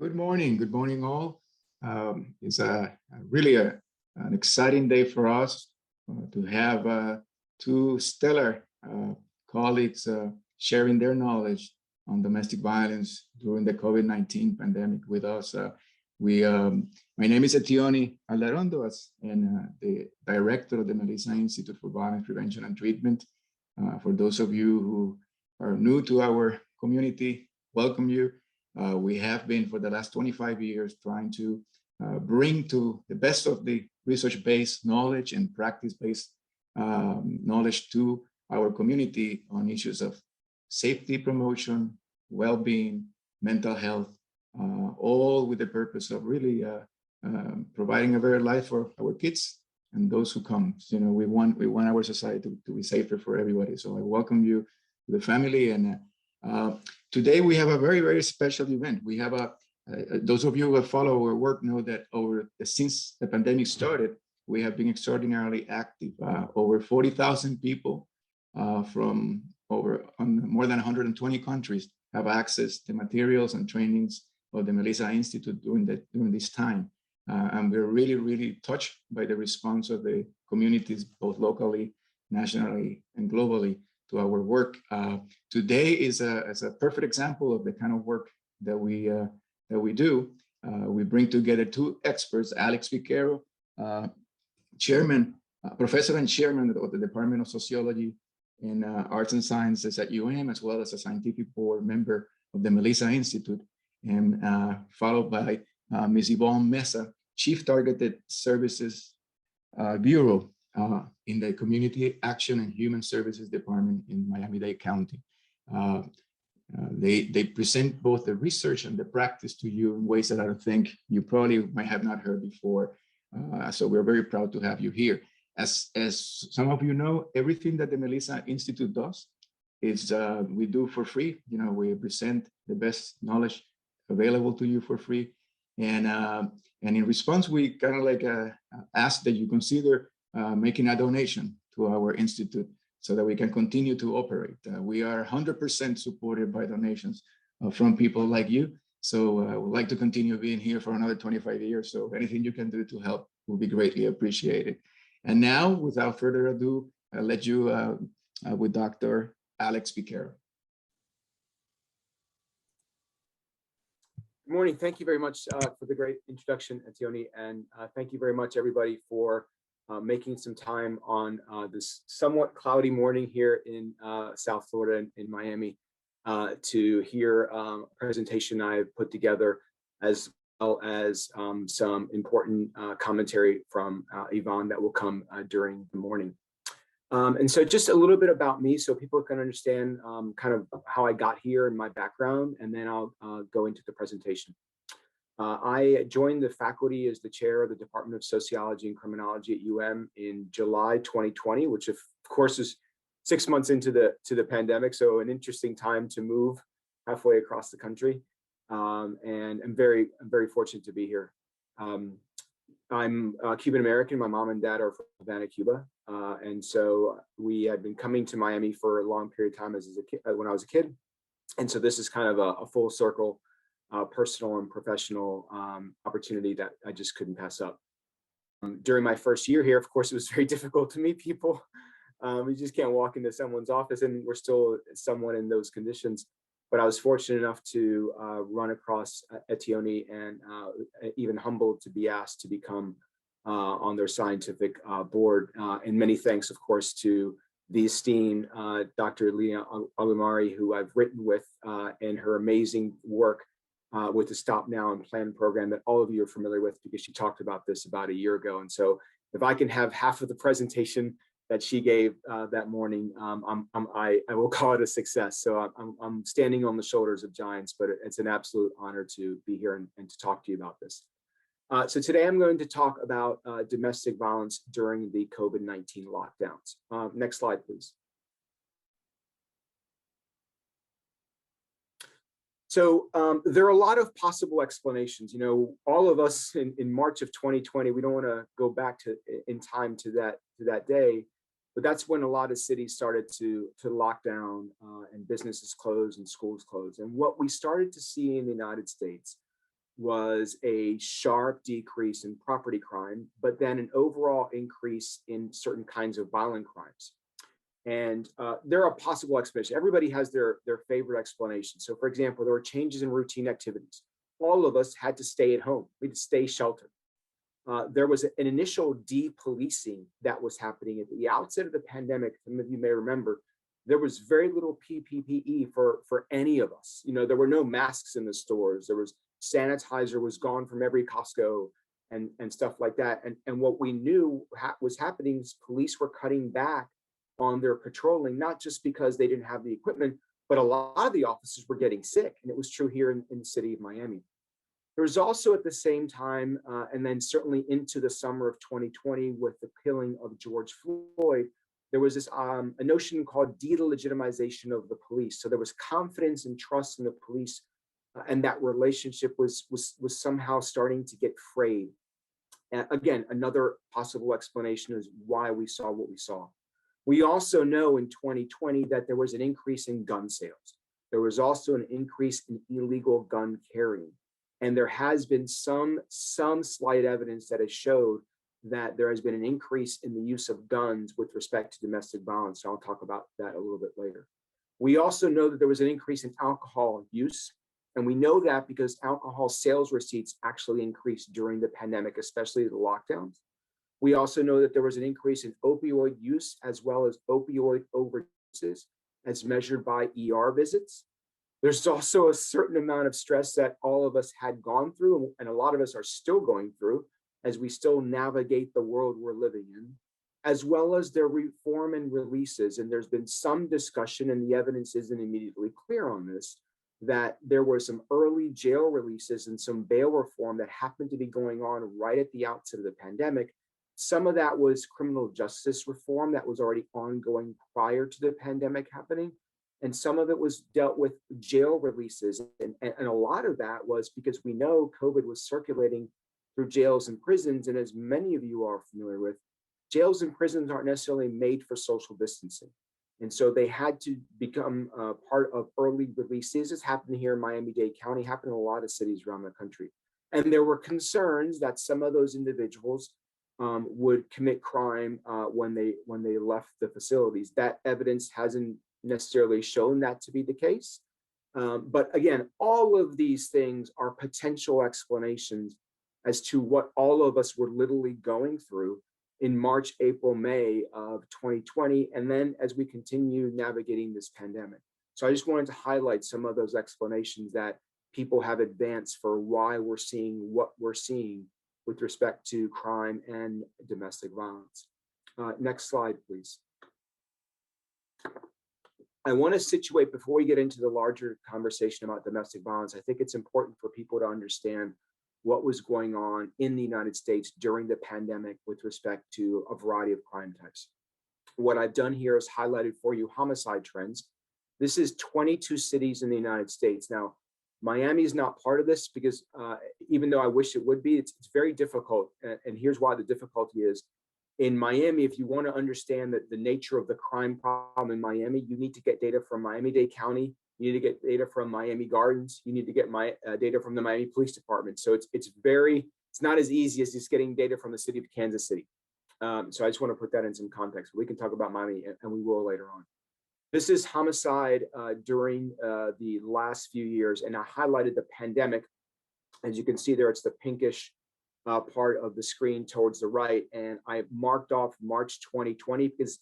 Good morning all. It's really an exciting day for us to have two stellar colleagues sharing their knowledge on domestic violence during the COVID-19 pandemic with us. My name is Etiony Aldarondo, and the director of the Mesa Institute for Violence Prevention and Treatment. For those of you who are new to our community, welcome you. We have been for the last 25 years trying to bring to the best of the research-based knowledge and practice-based knowledge to our community on issues of safety promotion, well-being, mental health, all with the purpose of really providing a better life for our kids and those who come. You know, we want our society to be safer for everybody. So I welcome you to the family. And today we have a very, very special event. We have those of you who have followed our work know that since the pandemic started, we have been extraordinarily active. Over 40,000 people from more than 120 countries have access to materials and trainings of the Mesa Institute during this time. And we're really, really touched by the response of the communities, both locally, nationally, and globally, to our work. Today is a perfect example of the kind of work that we do. We bring together two experts, Alex Piquero, professor and chairman of the Department of Sociology and Arts and Sciences at UM, as well as a scientific board member of the Mesa Institute, and followed by Ms. Ivon Mesa, Chief Targeted Services Bureau in the Community Action and Human Services Department in Miami-Dade County. They present both the research and the practice to you in ways that I think you probably might have not heard before. So we're very proud to have you here. As some of you know, everything that the Mesa Institute does is we do for free. You know, we present the best knowledge available to you for free. And in response, we kind of like ask that you consider making a donation to our institute so that we can continue to operate. We are 100% supported by donations from people like you. So I would like to continue being here for another 25 years. So anything you can do to help will be greatly appreciated. And now, without further ado, I'll let you with Dr. Alex Piquero. Good morning. Thank you very much for the great introduction, Etiony, and thank you very much, everybody, for making some time on this somewhat cloudy morning here in South Florida in Miami to hear a presentation I've put together, as well as some important commentary from Ivon that will come during the morning. And so just a little bit about me so people can understand kind of how I got here and my background, and then I'll go into the presentation. I joined the faculty as the chair of the Department of Sociology and Criminology at UM in July 2020, which of course is 6 months into the pandemic. So an interesting time to move halfway across the country. And I'm very fortunate to be here. I'm Cuban American. My mom and dad are from Havana, Cuba. And so we had been coming to Miami for a long period of time as a kid, when I was a kid. And so this is kind of a full circle personal and professional opportunity that I just couldn't pass up. During my first year here, of course, it was very difficult to meet people. You just can't walk into someone's office, and we're still somewhat in those conditions. But I was fortunate enough to run across Etiony and even humbled to be asked to become on their scientific board. And many thanks, of course, to the esteemed Dr. Leah Alumari, who I've written with, and her amazing work with the Stop Now and Plan program that all of you are familiar with, because she talked about this about a year ago. And so if I can have half of the presentation that she gave that morning, I will call it a success. So I'm standing on the shoulders of giants, but it's an absolute honor to be here and to talk to you about this. So today I'm going to talk about domestic violence during the COVID-19 lockdowns. Next slide, please. So there are a lot of possible explanations. You know, all of us in March of 2020, we don't want to go back in time to that day, but that's when a lot of cities started to lock down and businesses closed and schools closed. And what we started to see in the United States was a sharp decrease in property crime, but then an overall increase in certain kinds of violent crimes. And there are possible explanations. Everybody has their favorite explanation. So for example, there were changes in routine activities. All of us had to stay at home. We had to stay sheltered. There was an initial de-policing that was happening at the outset of the pandemic. Some of you may remember, there was very little PPE for any of us. You know, there were no masks in the stores. There was sanitizer was gone from every Costco and stuff like that. And what we knew was happening is police were cutting back on their patrolling, not just because they didn't have the equipment, but a lot of the officers were getting sick. And it was true here in the city of Miami. There was also at the same time, and then certainly into the summer of 2020 with the killing of George Floyd, there was this a notion called de-legitimization of the police. So there was confidence and trust in the police, and that relationship was somehow starting to get frayed. And again, another possible explanation is why we saw what we saw. We also know in 2020 that there was an increase in gun sales. There was also an increase in illegal gun carrying. And there has been some slight evidence that has showed that there has been an increase in the use of guns with respect to domestic violence. So I'll talk about that a little bit later. We also know that there was an increase in alcohol use. And we know that because alcohol sales receipts actually increased during the pandemic, especially the lockdowns. We also know that there was an increase in opioid use as well as opioid overdoses as measured by ER visits. There's also a certain amount of stress that all of us had gone through, and a lot of us are still going through as we still navigate the world we're living in, as well as their reform and releases. And there's been some discussion, and the evidence isn't immediately clear on this, that there were some early jail releases and some bail reform that happened to be going on right at the outset of the pandemic. Some of that was criminal justice reform that was already ongoing prior to the pandemic happening. And some of it was dealt with jail releases. And a lot of that was because we know COVID was circulating through jails and prisons. And as many of you are familiar with, jails and prisons aren't necessarily made for social distancing. And so they had to become part of early releases. This happened here in Miami-Dade County, happened in a lot of cities around the country. And there were concerns that some of those individuals would commit crime when they left the facilities. That evidence hasn't necessarily shown that to be the case. But again, all of these things are potential explanations as to what all of us were literally going through in March, April, May of 2020, and then as we continue navigating this pandemic. So I just wanted to highlight some of those explanations that people have advanced for why we're seeing what we're seeing with respect to crime and domestic violence. Next slide, please. I want to situate, before we get into the larger conversation about domestic violence, I think it's important for people to understand what was going on in the United States during the pandemic with respect to a variety of crime types. What I've done here is highlighted for you homicide trends. This is 22 cities in the United States. Now, Miami is not part of this because even though I wish it would be, it's very difficult. And here's why the difficulty is. In Miami, if you want to understand the nature of the crime problem in Miami, you need to get data from Miami-Dade County. You need to get data from Miami Gardens. You need to get data from the Miami Police Department. So it's not as easy as just getting data from the city of Kansas City. So I just want to put that in some context. We can talk about Miami, and we will later on. This is homicide during the last few years, and I highlighted the pandemic. As you can see there, it's the pinkish part of the screen towards the right, and I marked off March 2020 because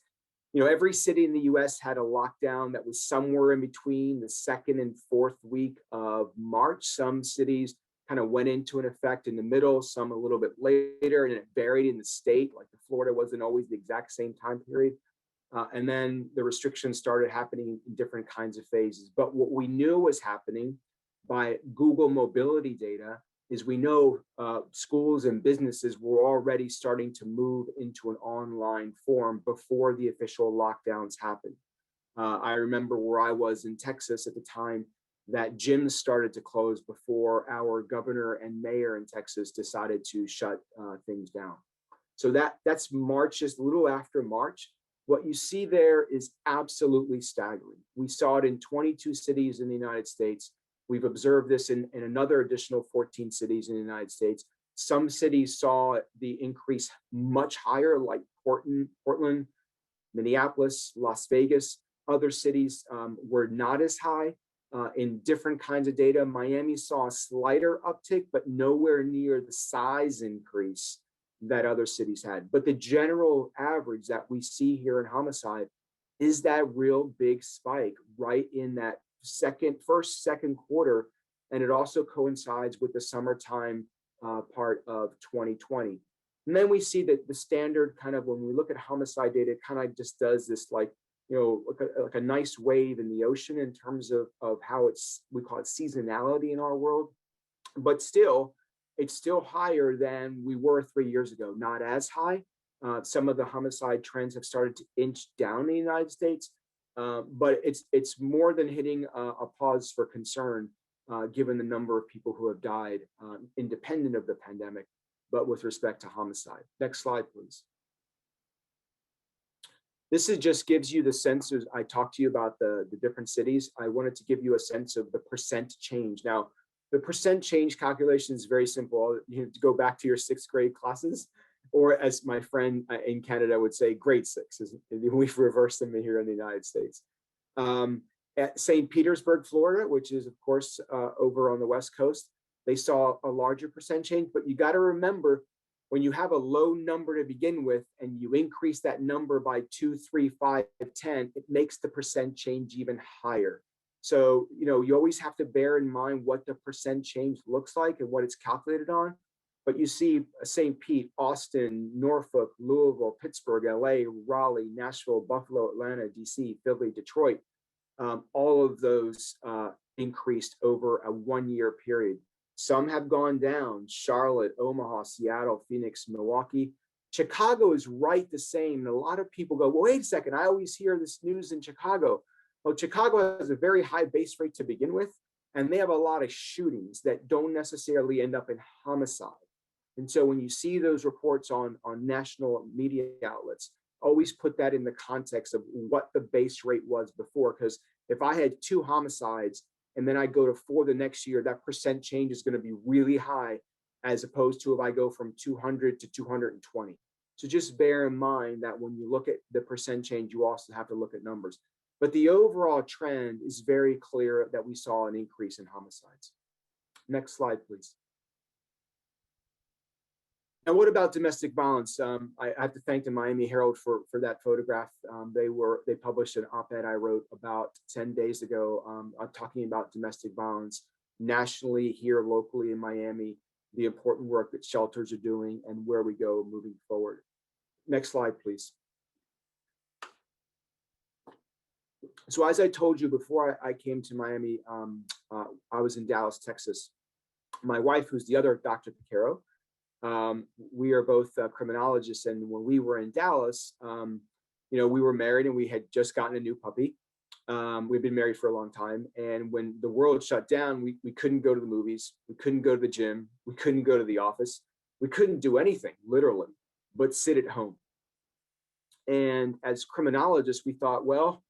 every city in the US had a lockdown that was somewhere in between the 2nd and 4th week of March. Some cities kind of went into an effect in the middle, some a little bit later, and it varied in the state. Like Florida wasn't always the exact same time period. And then the restrictions started happening in different kinds of phases. But what we knew was happening by Google mobility data is we know schools and businesses were already starting to move into an online form before the official lockdowns happened. I remember where I was in Texas at the time that gyms started to close before our governor and mayor in Texas decided to shut things down. So that's March, just a little after March. What you see there is absolutely staggering. We saw it in 22 cities in the United States. We've observed this in another additional 14 cities in the United States. Some cities saw the increase much higher, like Portland, Minneapolis, Las Vegas. Other cities were not as high. In different kinds of data, Miami saw a slighter uptick, but nowhere near the size increase that other cities had. But the general average that we see here in homicide is that real big spike right in that first, second quarter. And it also coincides with the summertime part of 2020. And then we see that the standard kind of, when we look at homicide data, it kind of just does this like, like a nice wave in the ocean in terms of how we call it seasonality in our world. But still, it's still higher than we were 3 years ago, not as high. Some of the homicide trends have started to inch down in the United States, but it's more than hitting a pause for concern, given the number of people who have died, independent of the pandemic, but with respect to homicide. Next slide, please. This just gives you the sense, as I talked to you about the different cities. I wanted to give you a sense of the percent change. Now, the percent change calculation is very simple. You have to go back to your 6th grade classes, or as my friend in Canada would say, grade 6. We've reversed them here in the United States. At St. Petersburg, Florida, which is, of course, over on the West Coast, they saw a larger percent change. But you got to remember, when you have a low number to begin with and you increase that number by 2, 3, 5, 10, it makes the percent change even higher. So, you always have to bear in mind what the percent change looks like and what it's calculated on. But you see St. Pete, Austin, Norfolk, Louisville, Pittsburgh, LA, Raleigh, Nashville, Buffalo, Atlanta, DC, Philly, Detroit, all of those increased over a 1-year period. Some have gone down: Charlotte, Omaha, Seattle, Phoenix, Milwaukee. Chicago is right the same. And a lot of people go, well, wait a second, I always hear this news in Chicago. Well, Chicago has a very high base rate to begin with, and they have a lot of shootings that don't necessarily end up in homicide. And so when you see those reports on national media outlets, always put that in the context of what the base rate was before. Because if I had 2 homicides and then I go to 4 the next year, that percent change is going to be really high, as opposed to if I go from 200 to 220. So just bear in mind that when you look at the percent change, you also have to look at numbers. But the overall trend is very clear that we saw an increase in homicides. Next slide, please. And what about domestic violence? I have to thank the Miami Herald for that photograph. They published an op-ed I wrote about 10 days ago, talking about domestic violence nationally, here locally in Miami, the important work that shelters are doing, and where we go moving forward. Next slide, please. So as I told you before I came to Miami, I was in Dallas, Texas. My wife, who's the other Dr. Piquero, we are both criminologists, and when we were in Dallas, we were married and we had just gotten a new puppy. We've been married for a long time, and when the world shut down, we couldn't go to the movies, we couldn't go to the gym, we couldn't go to the office, we couldn't do anything, literally, but sit at home. And as criminologists, we thought, well,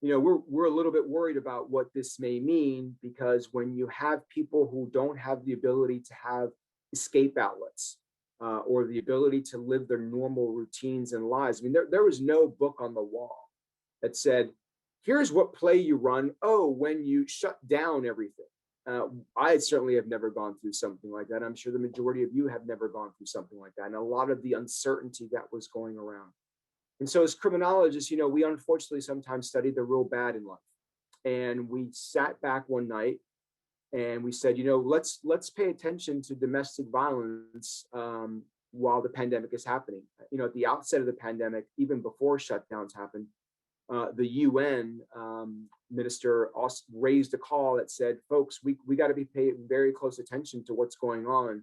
we're a little bit worried about what this may mean, because when you have people who don't have the ability to have escape outlets, or the ability to live their normal routines and lives. I mean, there was no book on the wall that said, here's what play you run, when you shut down everything. I certainly have never gone through something like that. I'm sure the majority of you have never gone through something like that, and a lot of the uncertainty that was going around. And so as criminologists, we unfortunately sometimes study the real bad in life. And we sat back one night and we said, let's pay attention to domestic violence while the pandemic is happening. At the outset of the pandemic, even before shutdowns happened, the UN minister also raised a call that said, folks, we got to be paying very close attention to what's going on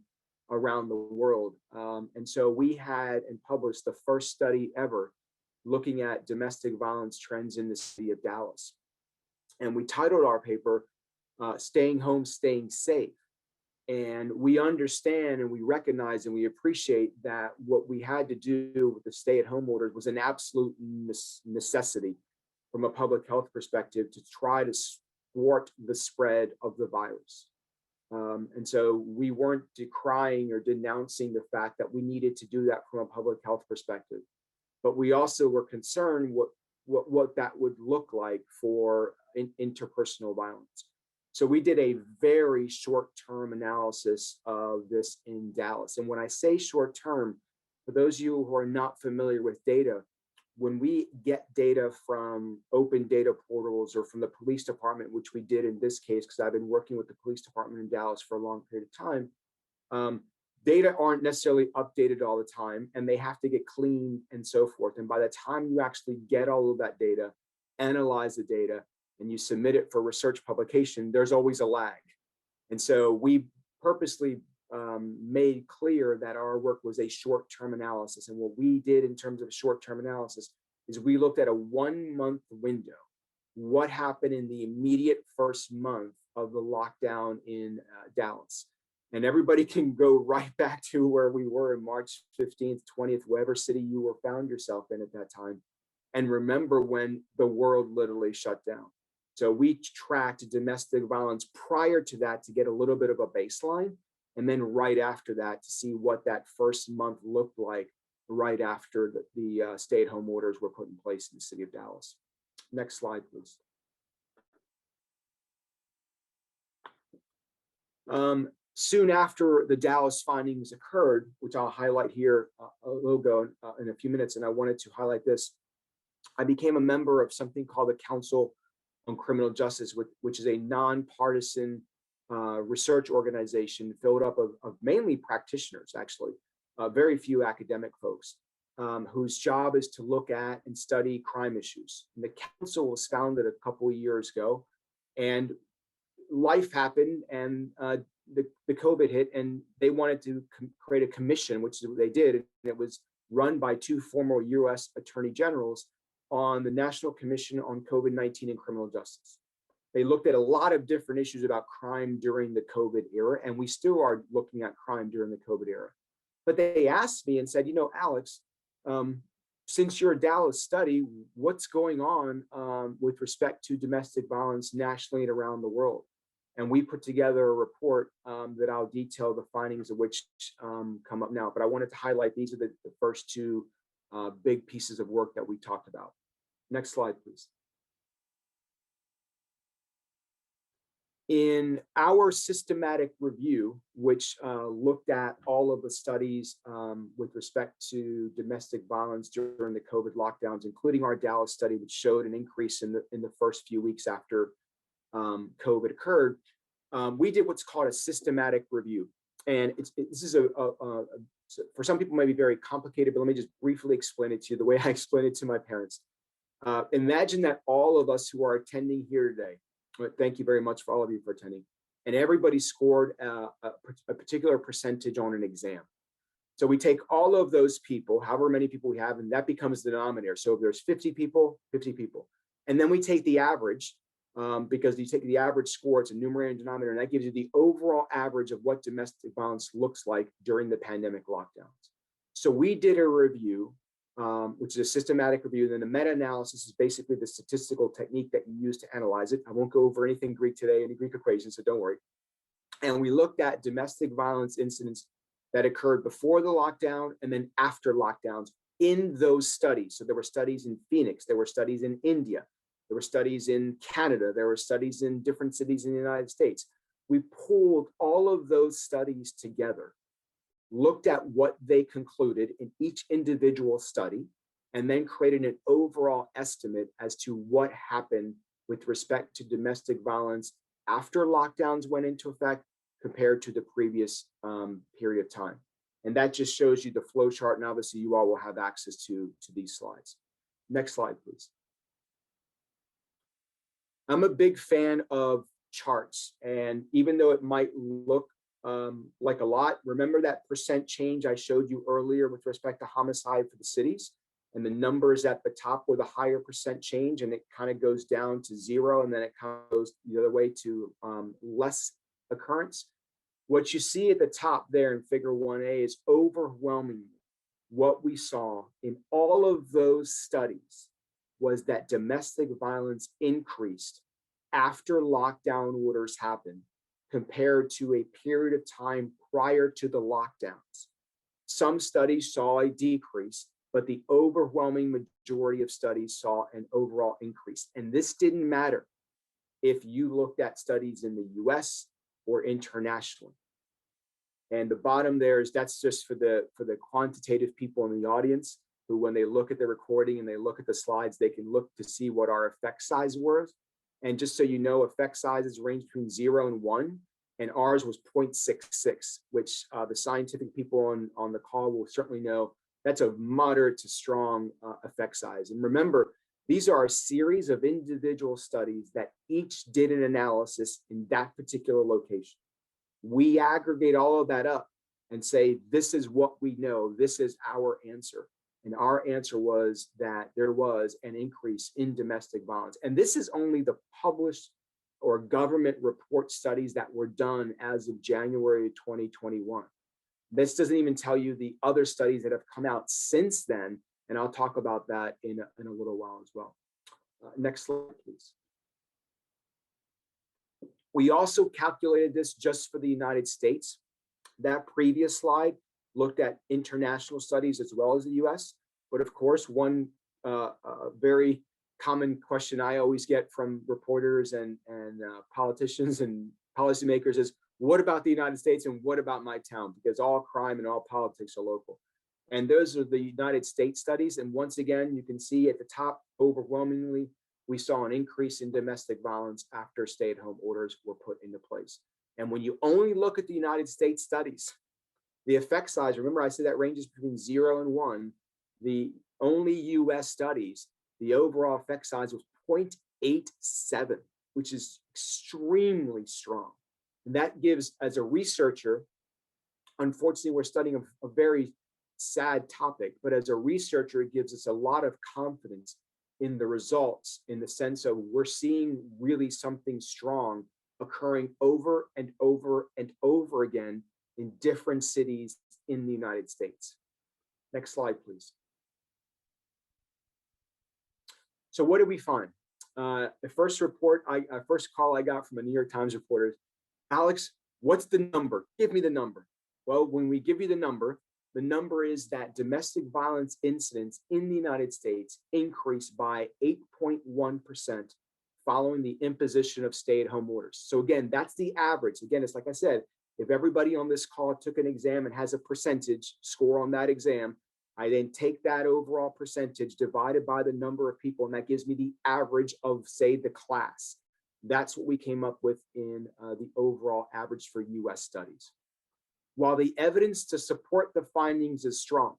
around the world. And so we had and published the first study ever looking at domestic violence trends in the city of Dallas. And we titled our paper, Staying Home, Staying Safe. And we understand and we recognize and we appreciate that what we had to do with the stay-at-home orders was an absolute necessity from a public health perspective to try to thwart the spread of the virus. And so we weren't decrying or denouncing the fact that we needed to do that from a public health perspective, but we also were concerned what that would look like for interpersonal violence. So we did a very short-term analysis of this in Dallas. And when I say short-term, for those of you who are not familiar with data, when we get data from open data portals or from the police department, which we did in this case, because I've been working with the police department in Dallas for a long period of time, data aren't necessarily updated all the time, and they have to get cleaned and so forth. And by the time you actually get all of that data, analyze the data, and you submit it for research publication, there's always a lag. And so we purposely made clear that our work was a short-term analysis. And what we did in terms of short-term analysis is we looked at a 1-month window. What happened in the immediate first month of the lockdown in Dallas? And everybody can go right back to where we were in March 15th, 20th, whatever city you were found yourself in at that time. And remember when the world literally shut down. So we tracked domestic violence prior to that to get a little bit of a baseline, and then right after that to see what that first month looked like right after the stay-at-home orders were put in place in the city of Dallas. Next slide, please. Soon after the Dallas findings occurred, which I'll highlight here a little ago in a few minutes, and I wanted to highlight this, I became a member of something called the Council on Criminal Justice, which is a nonpartisan research organization filled up of mainly practitioners, actually, very few academic folks, whose job is to look at and study crime issues. And the council was founded a couple of years ago, and life happened, and the COVID hit, and they wanted to create a commission, which is what they did, and it was run by 2 former U.S. attorney generals on the National Commission on COVID-19 and Criminal Justice. They looked at a lot of different issues about crime during the COVID era, and we still are looking at crime during the COVID era. But they asked me and said, you know, Alex, since you're a Dallas study, what's going on with respect to domestic violence nationally and around the world? And we put together a report that I'll detail the findings of which come up now. But I wanted to highlight these are the first 2 big pieces of work that we talked about. Next slide, please. In our systematic review, which looked at all of the studies with respect to domestic violence during the COVID lockdowns, including our Dallas study, which showed an increase in the first few weeks after COVID occurred, we did what's called a systematic review. And this is for some people may be very complicated, but let me just briefly explain it to you the way I explained it to my parents. Imagine that all of us who are attending here today, thank you very much for all of you for attending, and everybody scored a particular percentage on an exam. So we take all of those people, however many people we have, and that becomes the denominator. So if there's 50 people, 50 people. And then we take the average, because you take the average score, it's a numerator and denominator, and that gives you the overall average of what domestic violence looks like during the pandemic lockdowns. So we did a review, which is a systematic review. Then the meta-analysis is basically the statistical technique that you use to analyze it. I won't go over anything Greek today, any Greek equations, so don't worry. And we looked at domestic violence incidents that occurred before the lockdown and then after lockdowns in those studies. So there were studies in Phoenix, there were studies in India, there were studies in Canada, there were studies in different cities in the United States. We pulled all of those studies together, looked at what they concluded in each individual study, and then created an overall estimate as to what happened with respect to domestic violence after lockdowns went into effect compared to the previous period of time. And that just shows you the flow chart, and obviously you all will have access to these slides. Next slide, please. I'm a big fan of charts, and even though it might look like a lot, remember that percent change I showed you earlier with respect to homicide for the cities, and the numbers at the top were the higher percent change, and it kind of goes down to 0, and then it kind of goes the other way to less occurrence. What you see at the top there in figure 1A is overwhelmingly what we saw in all of those studies was that domestic violence increased after lockdown orders happened compared to a period of time prior to the lockdowns. Some studies saw a decrease, but the overwhelming majority of studies saw an overall increase. And this didn't matter if you looked at studies in the US or internationally. And the bottom there is that's just for the quantitative people in the audience who, when they look at the recording and they look at the slides, they can look to see what our effect size was. And just so you know, effect sizes range between 0 and 1, and ours was 0.66, which the scientific people on the call will certainly know that's a moderate to strong effect size. And remember, these are a series of individual studies that each did an analysis in that particular location. We aggregate all of that up and say, this is what we know, this is our answer. And our answer was that there was an increase in domestic violence. And this is only the published or government report studies that were done as of January 2021. This doesn't even tell you the other studies that have come out since then. And I'll talk about that in a little while as well. Next slide, please. We also calculated this just for the United States. That previous slide looked at international studies as well as the US. But of course, one very common question I always get from reporters and politicians and policymakers is, what about the United States and what about my town? Because all crime and all politics are local. And those are the United States studies. And once again, you can see at the top, overwhelmingly, we saw an increase in domestic violence after stay-at-home orders were put into place. And when you only look at the United States studies, the effect size, remember I said that ranges between 0 and 1, the only US studies, the overall effect size was 0.87, which is extremely strong. And that gives, as a researcher, unfortunately, we're studying a very sad topic, but as a researcher, it gives us a lot of confidence in the results, in the sense of we're seeing really something strong occurring over and over and over again in different cities in the United States. Next slide, please. So what did we find? The first call I got from a New York Times reporter is, Alex, what's the number? Give me the number. Well, when we give you the number is that domestic violence incidents in the United States increased by 8.1% following the imposition of stay-at-home orders. So again, that's the average. Again, it's like I said, if everybody on this call took an exam and has a percentage score on that exam, I then take that overall percentage divided by the number of people, and that gives me the average of, say, the class. That's what we came up with in the overall average for US studies. While the evidence to support the findings is strong,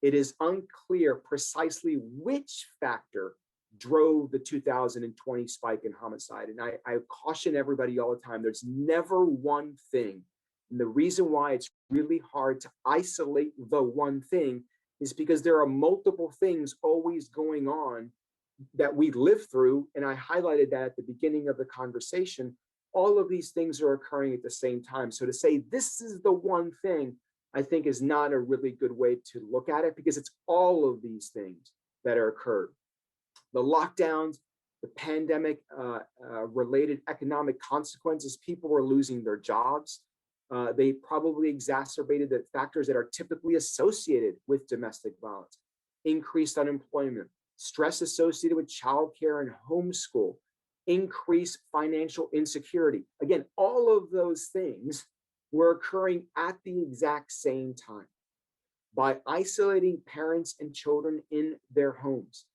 it is unclear precisely which factor drove the 2020 spike in homicide. And I caution everybody all the time, there's never one thing. And the reason why it's really hard to isolate the one thing is because there are multiple things always going on that we live through. And I highlighted that at the beginning of the conversation. All of these things are occurring at the same time. So to say this is the one thing, I think is not a really good way to look at it, because it's all of these things that are occurred. The lockdowns, the pandemic related economic consequences, people were losing their jobs. They probably exacerbated the factors that are typically associated with domestic violence: increased unemployment, stress associated with childcare and homeschool, increased financial insecurity. Again, all of those things were occurring at the exact same time. By isolating parents and children in their homes,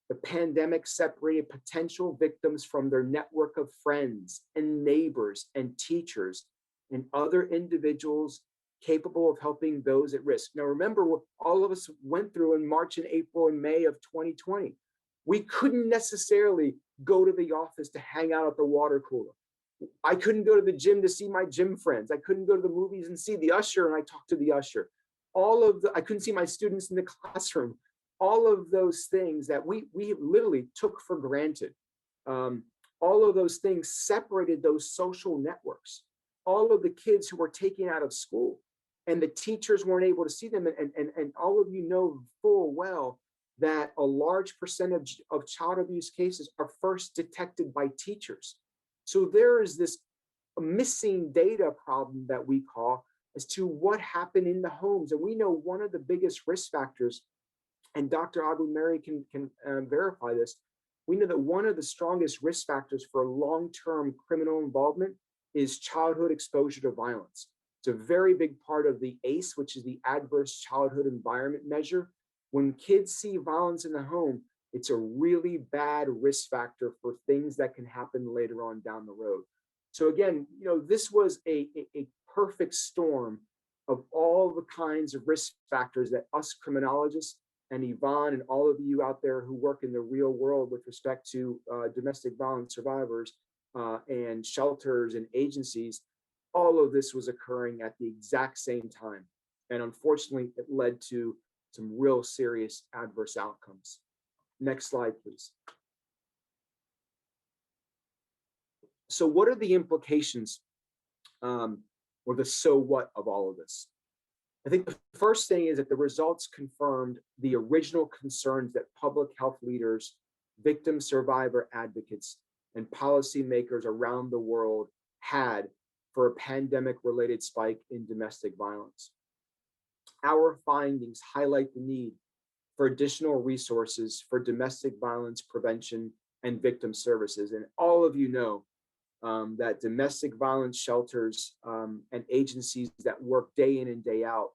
the pandemic separated potential victims from their network of friends and neighbors and teachers and other individuals capable of helping those at risk. Now, remember what all of us went through in March and April and May of 2020. We couldn't necessarily go to the office to hang out at the water cooler. I couldn't go to the gym to see my gym friends. I couldn't go to the movies and see the usher and I talked to the usher. I couldn't see my students in the classroom. All of those things that we literally took for granted. All of those things separated those social networks. All of the kids who were taken out of school and the teachers weren't able to see them. And all of you know full well that a large percentage of child abuse cases are first detected by teachers. So there is this missing data problem that we call as to what happened in the homes. And we know one of the biggest risk factors, and Dr. Abu-Mary can verify this, we know that one of the strongest risk factors for long-term criminal involvement is childhood exposure to violence. It's a very big part of the ACE, which is the Adverse Childhood Environment Measure. When kids see violence in the home, it's a really bad risk factor for things that can happen later on down the road. So again, this was a perfect storm of all the kinds of risk factors that us criminologists and Ivon and all of you out there who work in the real world with respect to domestic violence survivors and shelters and agencies, all of this was occurring at the exact same time. And unfortunately, it led to some real serious adverse outcomes. Next slide, please. So what are the implications or the so what of all of this? I think the first thing is that the results confirmed the original concerns that public health leaders, victim survivor advocates, and policymakers around the world had for a pandemic-related spike in domestic violence. Our findings highlight the need for additional resources for domestic violence prevention and victim services. And all of you know that domestic violence shelters and agencies that work day in and day out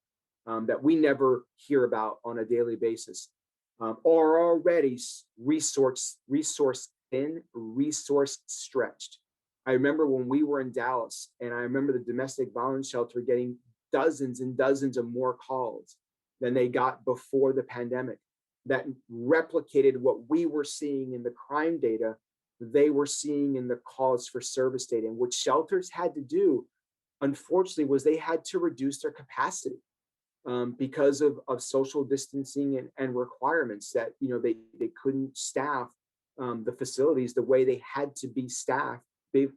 that we never hear about on a daily basis are already resource thin, resource stretched. I remember when we were in Dallas, and I remember the domestic violence shelter getting dozens and dozens of more calls than they got before the pandemic. That replicated what we were seeing in the crime data, they were seeing in the calls for service data. And what shelters had to do, unfortunately, was they had to reduce their capacity because of social distancing and requirements that they couldn't staff the facilities the way they had to be staffed,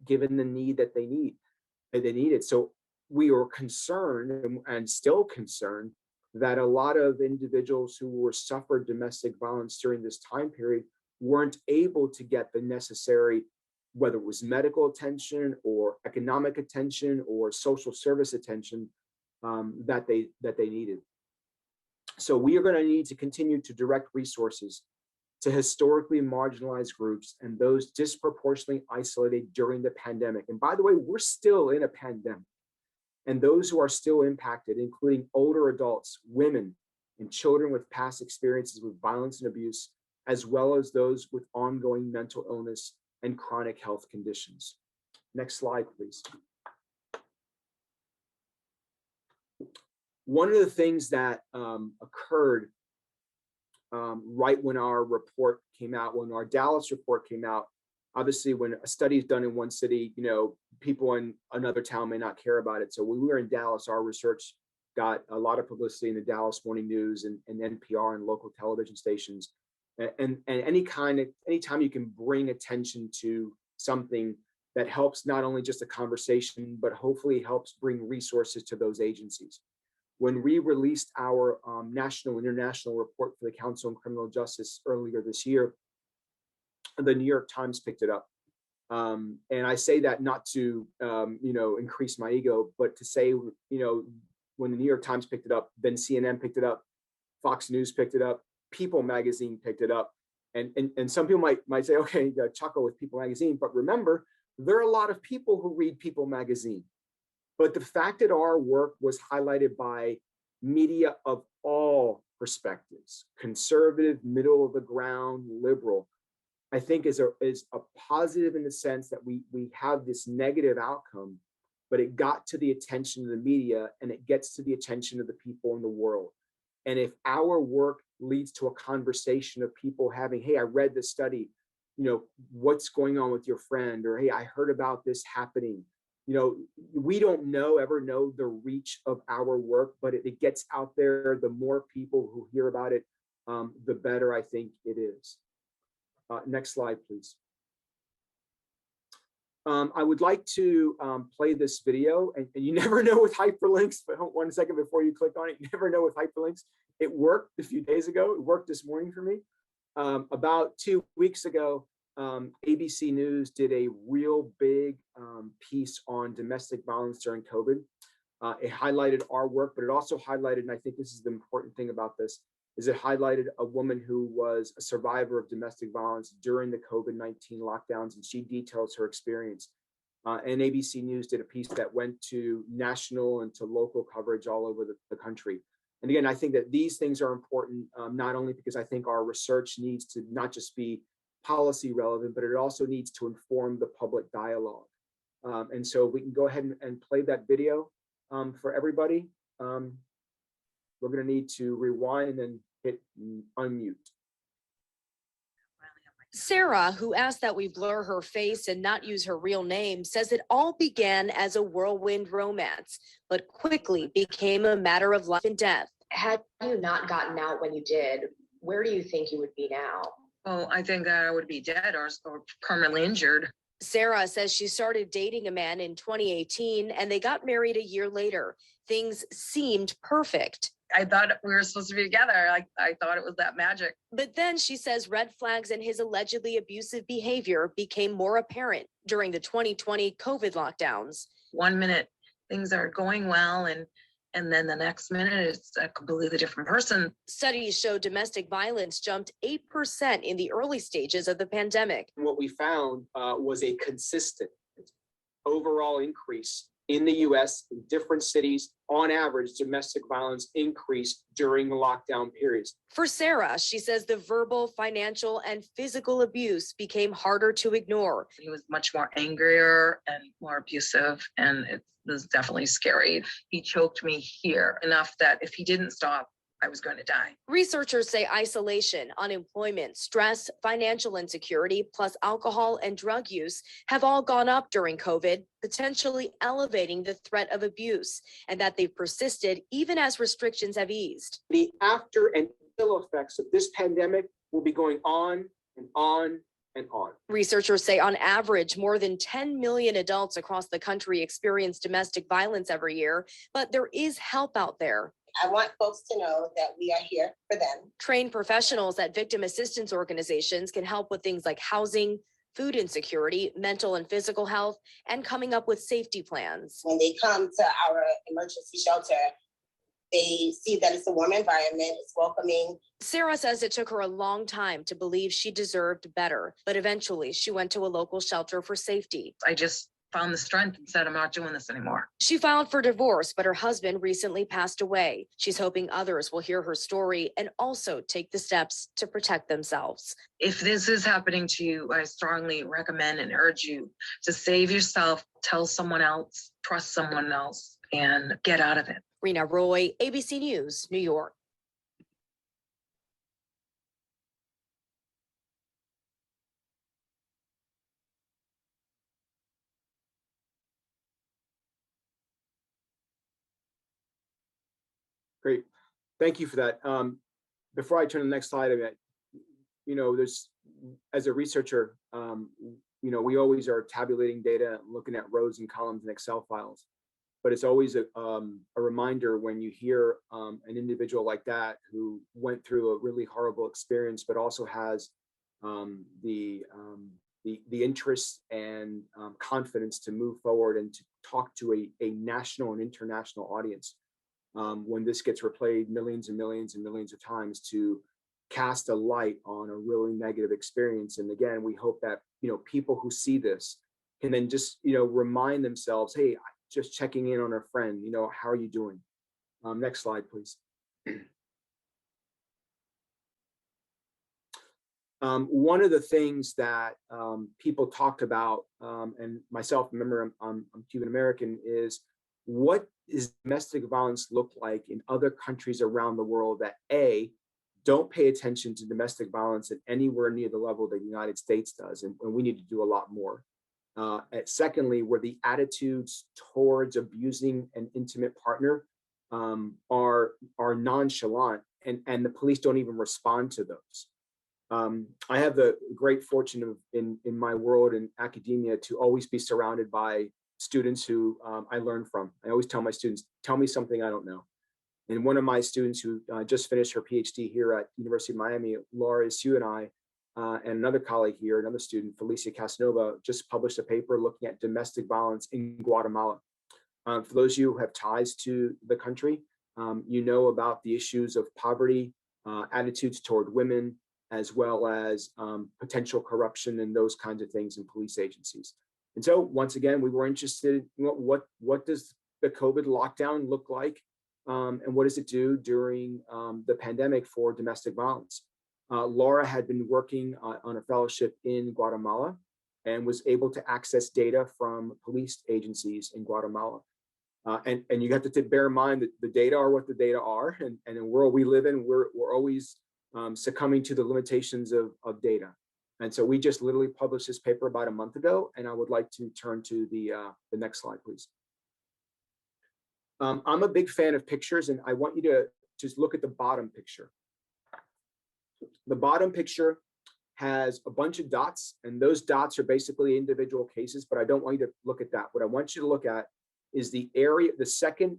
given the need that they needed. So we were concerned and still concerned that a lot of individuals who were suffered domestic violence during this time period weren't able to get the necessary, whether it was medical attention or economic attention or social service attention that they needed. So we are going to need to continue to direct resources to historically marginalized groups and those disproportionately isolated during the pandemic. And by the way, we're still in a pandemic. And those who are still impacted, including older adults, women, and children with past experiences with violence and abuse, as well as those with ongoing mental illness and chronic health conditions. Next slide, please. One of the things that occurred right when our report came out, when our Dallas report came out, obviously when a study is done in one city, people in another town may not care about it. So when we were in Dallas, our research got a lot of publicity in the Dallas Morning News and NPR and local television stations. And anytime you can bring attention to something that helps not only just a conversation, but hopefully helps bring resources to those agencies. When we released our national and international report for the Council on Criminal Justice earlier this year, the New York Times picked it up. And I say that not to, increase my ego, but to say, when the New York Times picked it up, then CNN picked it up, Fox News picked it up, People magazine picked it up. And some people might say, okay, you got chuckle with People magazine, but remember, there are a lot of people who read People magazine. But the fact that our work was highlighted by media of all perspectives, conservative, middle of the ground, liberal, I think is a positive in the sense that we have this negative outcome, but it got to the attention of the media and it gets to the attention of the people in the world. And if our work leads to a conversation of people having, hey, I read this study, what's going on with your friend? Or, hey, I heard about this happening. We don't ever know the reach of our work, but it gets out there. The more people who hear about it, the better I think it is. Next slide, please. I would like to play this video, and you never know with hyperlinks, but 1 second before you click on it, you never know with hyperlinks. It worked a few days ago. It worked this morning for me. About 2 weeks ago, ABC News did a real big piece on domestic violence during COVID. It highlighted our work, but it also highlighted, and I think this is the important thing about this, is it highlighted a woman who was a survivor of domestic violence during the COVID-19 lockdowns, and she details her experience. And ABC News did a piece that went to national and to local coverage all over the country. And again, I think that these things are important, not only because I think our research needs to not just be policy relevant, but it also needs to inform the public dialogue. And so we can go ahead and play that video for everybody. We're going to need to rewind and hit unmute. Sarah, who asked that we blur her face and not use her real name, says it all began as a whirlwind romance, but quickly became a matter of life and death. Had you not gotten out when you did, where do you think you would be now? Oh, I think that I would be dead or permanently injured. Sarah says she started dating a man in 2018 and they got married a year later. Things seemed perfect. I thought we were supposed to be together. I thought it was that magic. But then she says red flags in his allegedly abusive behavior became more apparent during the 2020 COVID lockdowns. 1 minute things are going well, and then the next minute it's a completely different person. Studies show domestic violence jumped 8% in the early stages of the pandemic. What we found was a consistent overall increase in the US, in different cities. On average, domestic violence increased during the lockdown periods. For Sarah, she says the verbal, financial, and physical abuse became harder to ignore. He was much more angrier and more abusive, and it was definitely scary. He choked me here enough that if he didn't stop, I was going to die. Researchers say isolation, unemployment, stress, financial insecurity, plus alcohol and drug use have all gone up during COVID, potentially elevating the threat of abuse, and that they've persisted even as restrictions have eased. The after and ill effects of this pandemic will be going on and on and on. Researchers say on average, more than 10 million adults across the country experience domestic violence every year, but there is help out there. I want folks to know that we are here for them. Trained professionals at victim assistance organizations can help with things like housing, food insecurity, mental and physical health, and coming up with safety plans. When they come to our emergency shelter, they see that it's a warm environment, it's welcoming. Sarah says it took her a long time to believe she deserved better, but eventually she went to a local shelter for safety. I just found the strength and said, I'm not doing this anymore. She filed for divorce, but her husband recently passed away. She's hoping others will hear her story and also take the steps to protect themselves. If this is happening to you, I strongly recommend and urge you to save yourself, tell someone else, trust someone else, and get out of it. Rena Roy, ABC News, New York. Great. Thank you for that. Before I turn to the next slide, there's, as a researcher, we always are tabulating data, looking at rows and columns in Excel files. But it's always a reminder when you hear an individual like that who went through a really horrible experience, but also has the interest and confidence to move forward and to talk to a national and international audience. When this gets replayed millions and millions and millions of times, to cast a light on a really negative experience. And again, we hope that people who see this can then just remind themselves, hey, just checking in on a friend, how are you doing? Next slide, please. One of the things that people talked about, and myself, remember I'm Cuban American, is what does domestic violence look like in other countries around the world that don't pay attention to domestic violence at anywhere near the level that the United States does, and we need to do a lot more. Secondly, where the attitudes towards abusing an intimate partner are nonchalant, and the police don't even respond to those. I have the great fortune of in my world in academia to always be surrounded by students who I learn from. I always tell my students, tell me something I don't know. And one of my students who just finished her Ph.D. here at University of Miami, Laura Etiony, and another colleague here, another student, Felicia Casanova, just published a paper looking at domestic violence in Guatemala. For those of you who have ties to the country, you know about the issues of poverty, attitudes toward women, as well as potential corruption and those kinds of things in police agencies. And so once again, we were interested in what does the COVID lockdown look like, and what does it do during the pandemic for domestic violence? Laura had been working on a fellowship in Guatemala and was able to access data from police agencies in Guatemala. And you have to bear in mind that the data are what the data are, and in the world we live in, we're always succumbing to the limitations of data. And so we just literally published this paper about a month ago, and I would like to turn to the next slide, please. I'm a big fan of pictures, and I want you to just look at the bottom picture. The bottom picture has a bunch of dots, and those dots are basically individual cases, but I don't want you to look at that. What I want you to look at is the area, the second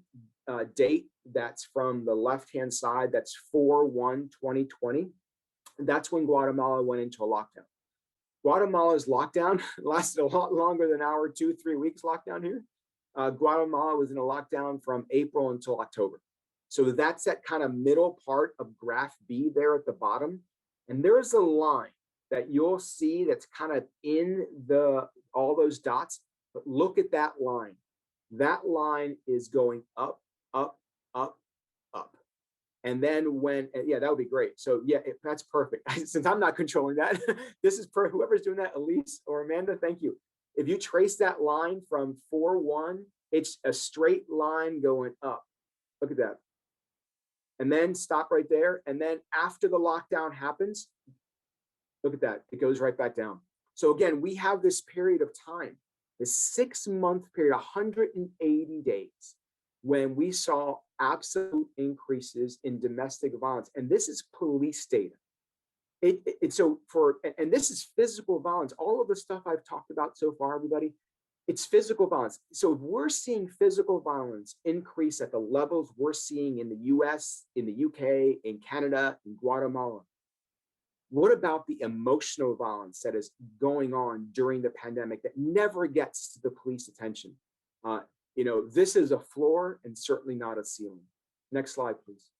date that's from the left-hand side, that's 4/1/2020. That's when Guatemala went into a lockdown. Guatemala's lockdown lasted a lot longer than our 2-3 weeks lockdown here. Guatemala was in a lockdown from April until October. So that's that kind of middle part of graph B there at the bottom. And there's a line that you'll see that's kind of in all those dots, but look at that line. That line is going up, up, up, up. And then yeah, that would be great. So yeah, that's perfect. Since I'm not controlling that, this is for whoever's doing that, Elise or Amanda, thank you. If you trace that line from 4/1, it's a straight line going up. Look at that. And then stop right there. And then after the lockdown happens, look at that, it goes right back down. So again, we have this period of time, this 6-month period, 180 days, when we saw absolute increases in domestic violence. And this is police data. And this is physical violence. All of the stuff I've talked about so far, everybody, it's physical violence. So if we're seeing physical violence increase at the levels we're seeing in the US, in the UK, in Canada, in Guatemala, what about the emotional violence that is going on during the pandemic that never gets to the police attention? This is a floor and certainly not a ceiling. Next slide, please.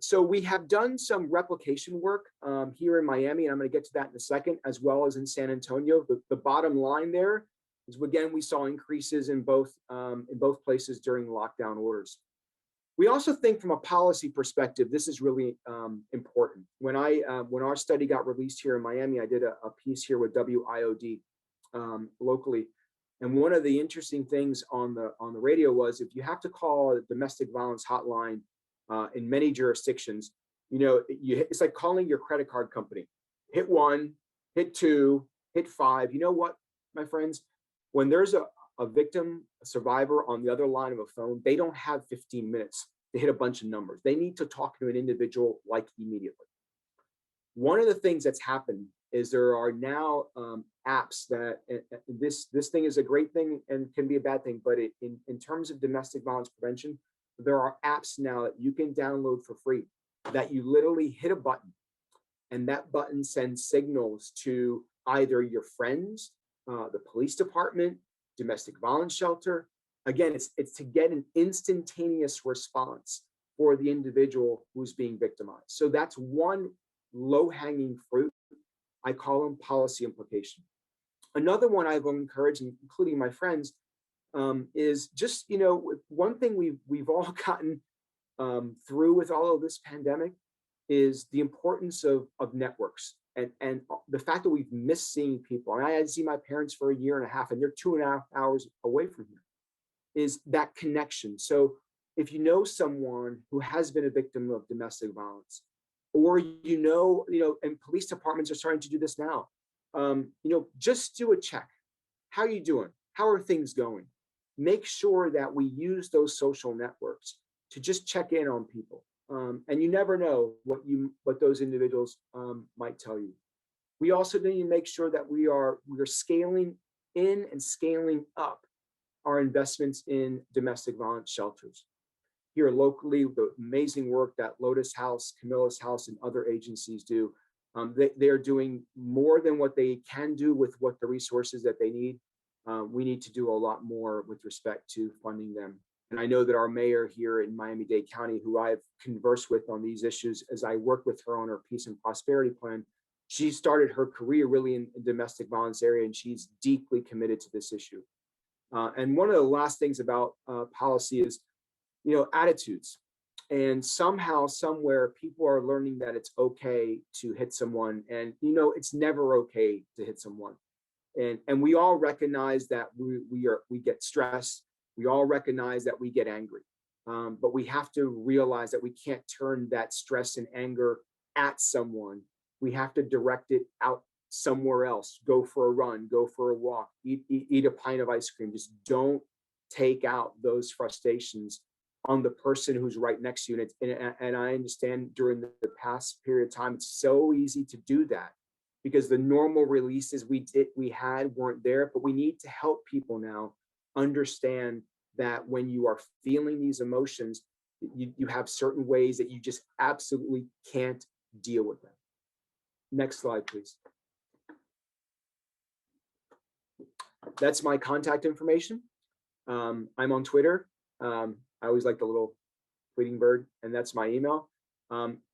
So we have done some replication work here in Miami, and I'm going to get to that in a second, as well as in San Antonio. The bottom line there is, again, we saw increases in both places during lockdown orders. We also think from a policy perspective, this is really important. When our study got released here in Miami, I did a piece here with WIOD locally. And one of the interesting things on the radio was, if you have to call a domestic violence hotline in many jurisdictions, it's like calling your credit card company. Hit 1, hit 2, hit 5. You know what, my friends? When there's a victim, a survivor on the other line of a phone, they don't have 15 minutes to hit a bunch of numbers. They need to talk to an individual like immediately. One of the things that's happened is there are now apps that, this thing is a great thing and can be a bad thing, but in terms of domestic violence prevention, there are apps now that you can download for free that you literally hit a button, and that button sends signals to either your friends, the police department, domestic violence shelter. Again, it's to get an instantaneous response for the individual who's being victimized. So that's one low-hanging fruit. I call them policy implication. Another one I've encouraged, including my friends, is just, one thing we've all gotten through with all of this pandemic is the importance of networks and the fact that we've missed seeing people. And I had to see my parents for 1.5 years, and they're 2.5 hours away from here. Is that connection. So if you know someone who has been a victim of domestic violence, or and police departments are starting to do this now, just do a check. How are you doing? How are things going? Make sure that we use those social networks to just check in on people. And you never know what those individuals might tell you. We also need to make sure that we're scaling in and scaling up our investments in domestic violence shelters. here locally, the amazing work that Lotus House, Camilla's House, and other agencies do. They are doing more than what they can do with what the resources that they need. We need to do a lot more with respect to funding them. And I know that our mayor here in Miami-Dade County, who I've conversed with on these issues as I work with her on her peace and prosperity plan, she started her career really in domestic violence area, and she's deeply committed to this issue. And one of the last things about policy is, attitudes. And somehow, somewhere, people are learning that it's okay to hit someone. And, it's never okay to hit someone. And we all recognize that we get stressed. We all recognize that we get angry. But we have to realize that we can't turn that stress and anger at someone. We have to direct it out somewhere else. Go for a run, go for a walk, eat a pint of ice cream. Just don't take out those frustrations on the person who's right next to you. And I understand during the past period of time, it's so easy to do that because the normal releases we had weren't there, but we need to help people now understand that when you are feeling these emotions, you have certain ways that you just absolutely can't deal with them. Next slide, please. That's my contact information. I'm on Twitter. I always like the little tweeting bird, and that's my email.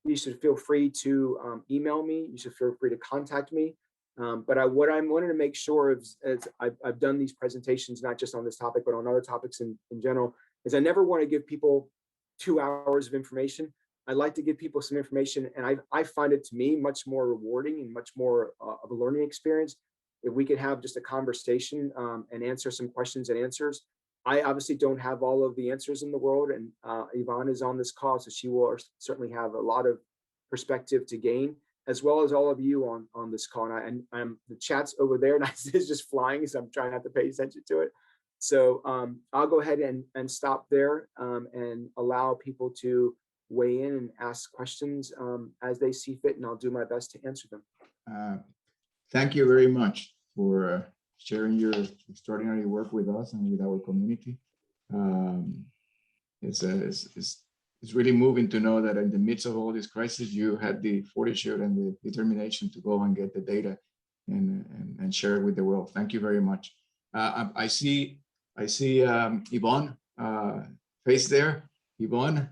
You should feel free to email me. You should feel free to contact me. But what I'm wanting to make sure is I've done these presentations, not just on this topic, but on other topics in general, is I never want to give people 2 hours of information. I like to give people some information, and I find it, to me, much more rewarding and much more of a learning experience if we could have just a conversation and answer some questions and answers. I obviously don't have all of the answers in the world, and Ivon is on this call, so she will certainly have a lot of perspective to gain, as well as all of you on this call. And the chat's over there, and it's just flying, so I'm trying not to pay attention to it. So I'll go ahead and stop there and allow people to weigh in and ask questions as they see fit, and I'll do my best to answer them. Thank you very much for sharing your extraordinary work with us and with our community. It's really moving to know that in the midst of all this crisis, you had the fortitude and the determination to go and get the data and share it with the world. Thank you very much. I see Ivon face there. Ivon,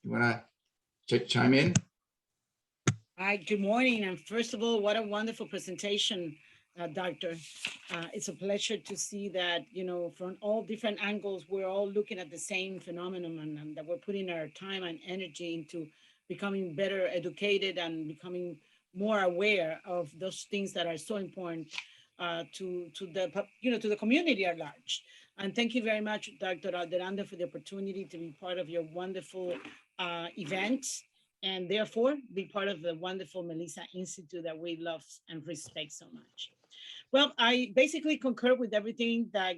you want to chime in? Hi, good morning. And first of all, what a wonderful presentation, Doctor. It's a pleasure to see that, from all different angles, we're all looking at the same phenomenon, and that we're putting our time and energy into becoming better educated and becoming more aware of those things that are so important to the community at large. And thank you very much, Dr. Aldarondo, for the opportunity to be part of your wonderful event, and therefore be part of the wonderful Mesa Institute that we love and respect so much. Well, I basically concur with everything that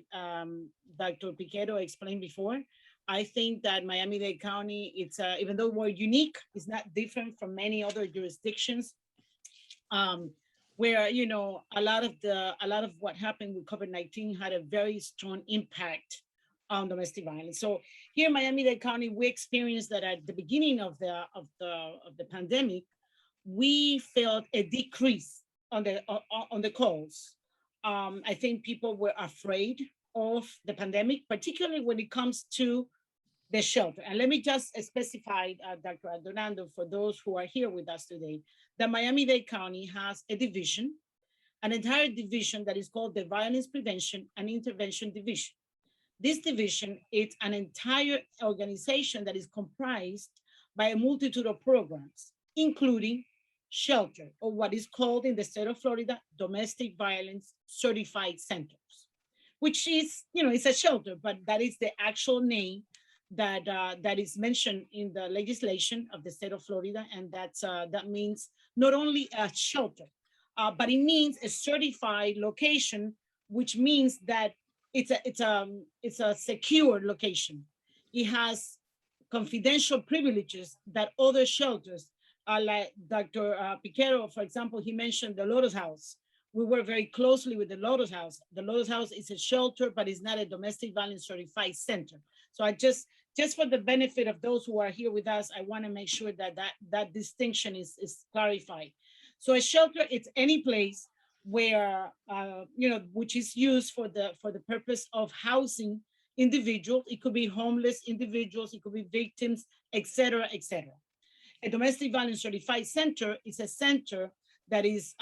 Dr. Piquero explained before. I think that Miami-Dade County, it's even though we're unique, it's not different from many other jurisdictions where, a lot of what happened with COVID-19 had a very strong impact on domestic violence. So here in Miami-Dade County, we experienced that at the beginning of the pandemic, we felt a decrease on the calls. I think people were afraid of the pandemic, particularly when it comes to the shelter. And let me just specify, Dr. Aldarondo, for those who are here with us today, that Miami-Dade County has a division, an entire division that is called the Violence Prevention and Intervention Division. This division is an entire organization that is comprised by a multitude of programs, including shelter, or what is called in the state of Florida, domestic violence certified centers, which is, it's a shelter, but that is the actual name that is mentioned in the legislation of the state of Florida. And that means not only a shelter, but it means a certified location, which means that it's a secure location. It has confidential privileges that other shelters, like Dr. Piquero, for example, he mentioned the Lotus House. We work very closely with the Lotus House. The Lotus House is a shelter, but it's not a domestic violence certified center. So I just just for the benefit of those who are here with us, I want to make sure that that distinction is clarified. So a shelter, it's any place where, which is used for the purpose of housing individuals. It could be homeless individuals, it could be victims, et cetera, et cetera. A domestic violence certified center is a center that is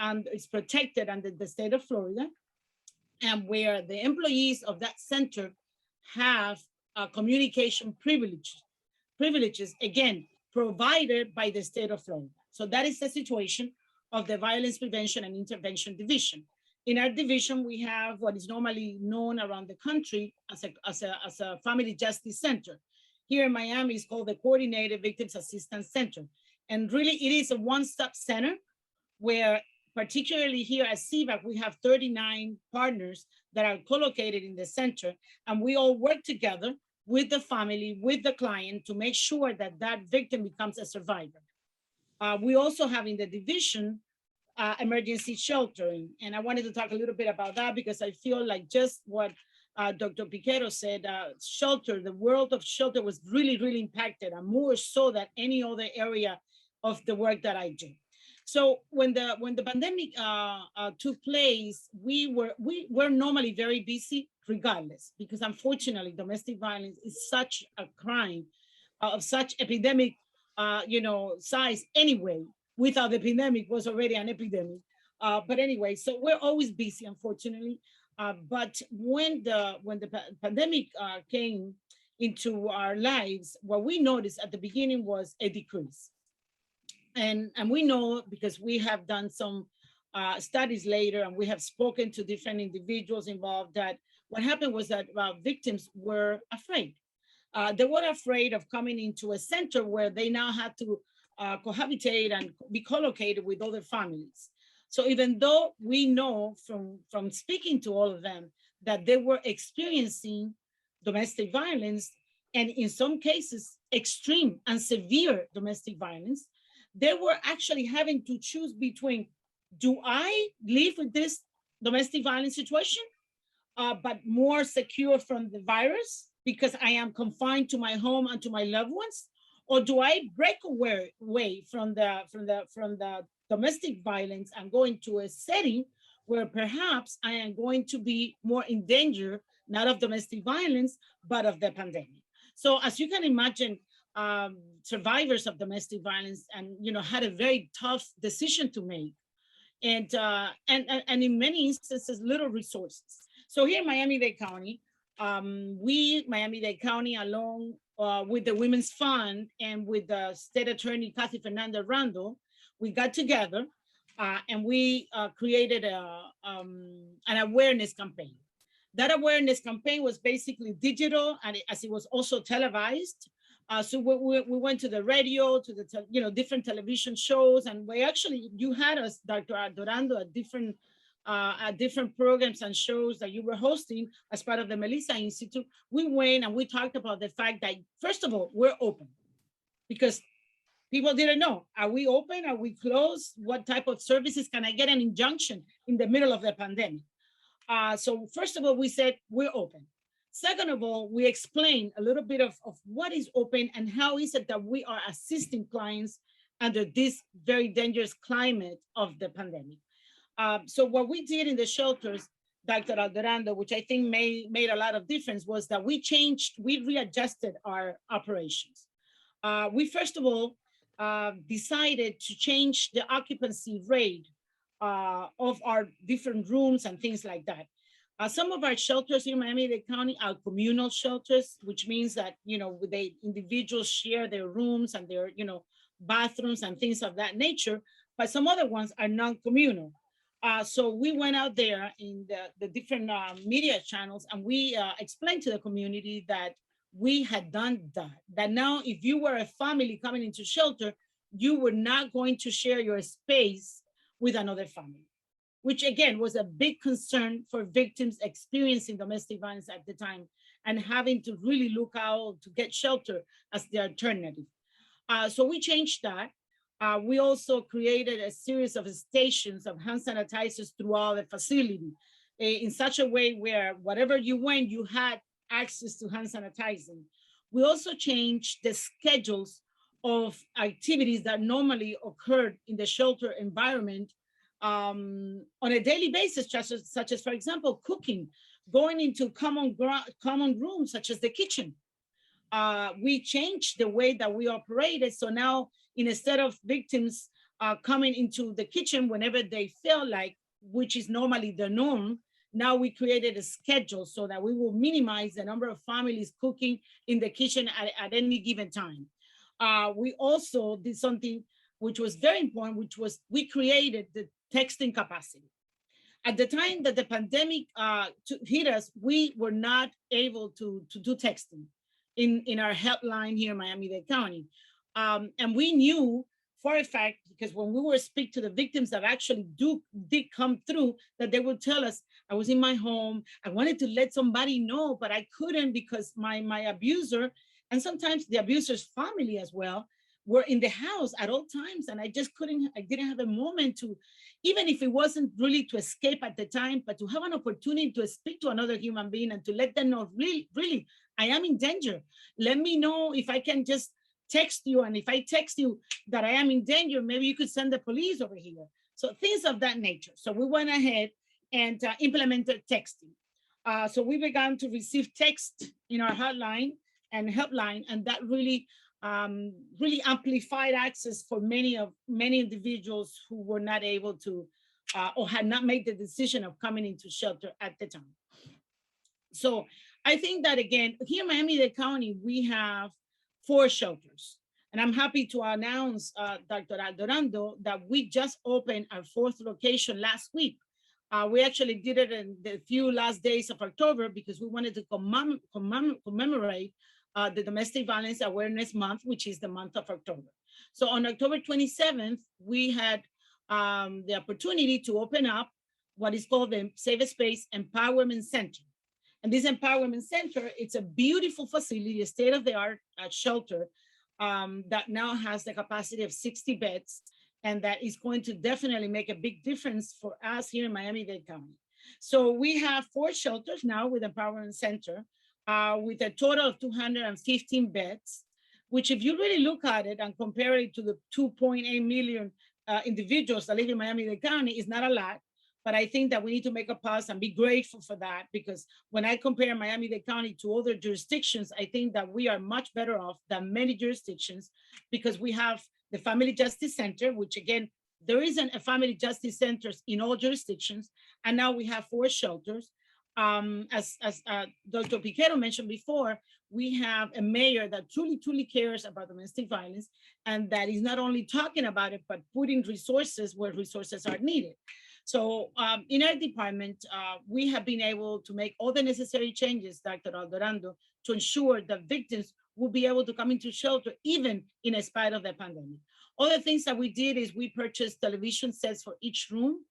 protected under the state of Florida, and where the employees of that center have communication privileges, again, provided by the state of Florida. So that is the situation of the Violence Prevention and Intervention Division. In our division, we have what is normally known around the country as a Family Justice Center. Here in Miami, it's called the Coordinated Victims Assistance Center. And really, it is a one-stop center where, particularly here at CVAC, we have 39 partners that are co-located in the center, and we all work together with the family, with the client, to make sure that that victim becomes a survivor. We also have in the division emergency sheltering, and I wanted to talk a little bit about that because I feel like just what Dr. Piquero said, shelter, the world of shelter was really, really impacted, and more so than any other area of the work that I do. So when the pandemic took place, we were normally very busy regardless, because unfortunately domestic violence is such a crime of such epidemic size anyway. Without the pandemic was already an epidemic. But anyway, so we're always busy, unfortunately. But when the pandemic came into our lives, what we noticed at the beginning was a decrease. And we know, because we have done some studies later, and we have spoken to different individuals involved, that what happened was that victims were afraid. They were afraid of coming into a center where they now had to cohabitate and be co-located with other families. So even though we know from speaking to all of them that they were experiencing domestic violence, and in some cases extreme and severe domestic violence, they were actually having to choose between, do I live with this domestic violence situation, but more secure from the virus because I am confined to my home and to my loved ones? Or do I break away from the domestic violence and go into a setting where perhaps I am going to be more in danger, not of domestic violence, but of the pandemic? So as you can imagine, survivors of domestic violence had a very tough decision to make, and in many instances, little resources. So here in Miami-Dade County, Miami-Dade County, along with the Women's Fund and with the State Attorney Kathy Aldarondo, we got together and we created an awareness campaign. That awareness campaign was basically digital, and as it was also televised. So we went to the radio, to the different television shows, and you had us, Dr. Aldarondo, at different programs and shows that you were hosting as part of the Mesa Institute. We went and we talked about the fact that, first of all, we're open, because people didn't know, are we open? Are we closed? What type of services? Can I get an injunction in the middle of the pandemic? So first of all, we said we're open. Second of all, we explained a little bit of what is open and how is it that we are assisting clients under this very dangerous climate of the pandemic. So what we did in the shelters, Dr. Aldarondo, which I think made a lot of difference, was that we readjusted our operations. We first of all decided to change the occupancy rate of our different rooms and things like that. Some of our shelters in Miami-Dade County are communal shelters, which means that, individuals share their rooms and their, bathrooms and things of that nature, but some other ones are non-communal. So we went out there in the different media channels, and we explained to the community that we had done that now if you were a family coming into shelter, you were not going to share your space with another family, which again was a big concern for victims experiencing domestic violence at the time and having to really look out to get shelter as the alternative. So we changed that. We also created a series of stations of hand sanitizers throughout the facility in such a way where whatever you went, you had access to hand sanitizing. We also changed the schedules of activities that normally occurred in the shelter environment on a daily basis, such as, for example, cooking, going into common rooms, such as the kitchen. We changed the way that we operated. So now, instead of victims coming into the kitchen whenever they feel like, which is normally the norm, now we created a schedule so that we will minimize the number of families cooking in the kitchen at any given time. We also did something which was very important, which was we created the texting capacity. At the time that the pandemic hit us, we were not able to do texting in our helpline here in Miami-Dade County. And we knew for a fact, because when we were speak to the victims that actually did come through, that they would tell us, I was in my home, I wanted to let somebody know, but I couldn't because my abuser, and sometimes the abuser's family as well, were in the house at all times. And I didn't have a moment to, even if it wasn't really to escape at the time, but to have an opportunity to speak to another human being and to let them know, really, I am in danger. Let me know if I can just text you. And if I text you that I am in danger, maybe you could send the police over here. So things of that nature. So we went ahead and implemented texting. So we began to receive text in our hotline and helpline, and that really amplified access for many individuals who were not able to or had not made the decision of coming into shelter at the time. So I think that, again, here in Miami-Dade County, we have 4 shelters. And I'm happy to announce, Dr. Aldarondo, that we just opened our 4th location last week. We actually did it in the few last days of October because we wanted to commemorate the Domestic Violence Awareness Month, which is the month of October. So on October 27th, we had the opportunity to open up what is called the Safe Space Empowerment Center. And this Empowerment Center, it's a beautiful facility, a state-of-the-art shelter that now has the capacity of 60 beds, and that is going to definitely make a big difference for us here in Miami-Dade County. So we have 4 shelters now with Empowerment Center, with a total of 215 beds, which if you really look at it and compare it to the 2.8 million individuals that live in Miami-Dade County, is not a lot. But I think that we need to make a pause and be grateful for that, because when I compare Miami-Dade County to other jurisdictions, I think that we are much better off than many jurisdictions, because we have the Family Justice Center, which again, there isn't a Family Justice Centers in all jurisdictions. And now we have 4 shelters. As Dr. Piquero mentioned before, we have a mayor that truly cares about domestic violence, and that is not only talking about it, but putting resources where resources are needed. So in our department, we have been able to make all the necessary changes, Dr. Aldarondo, to ensure that victims will be able to come into shelter even in spite of the pandemic. Other things that we did is we purchased television sets for each room.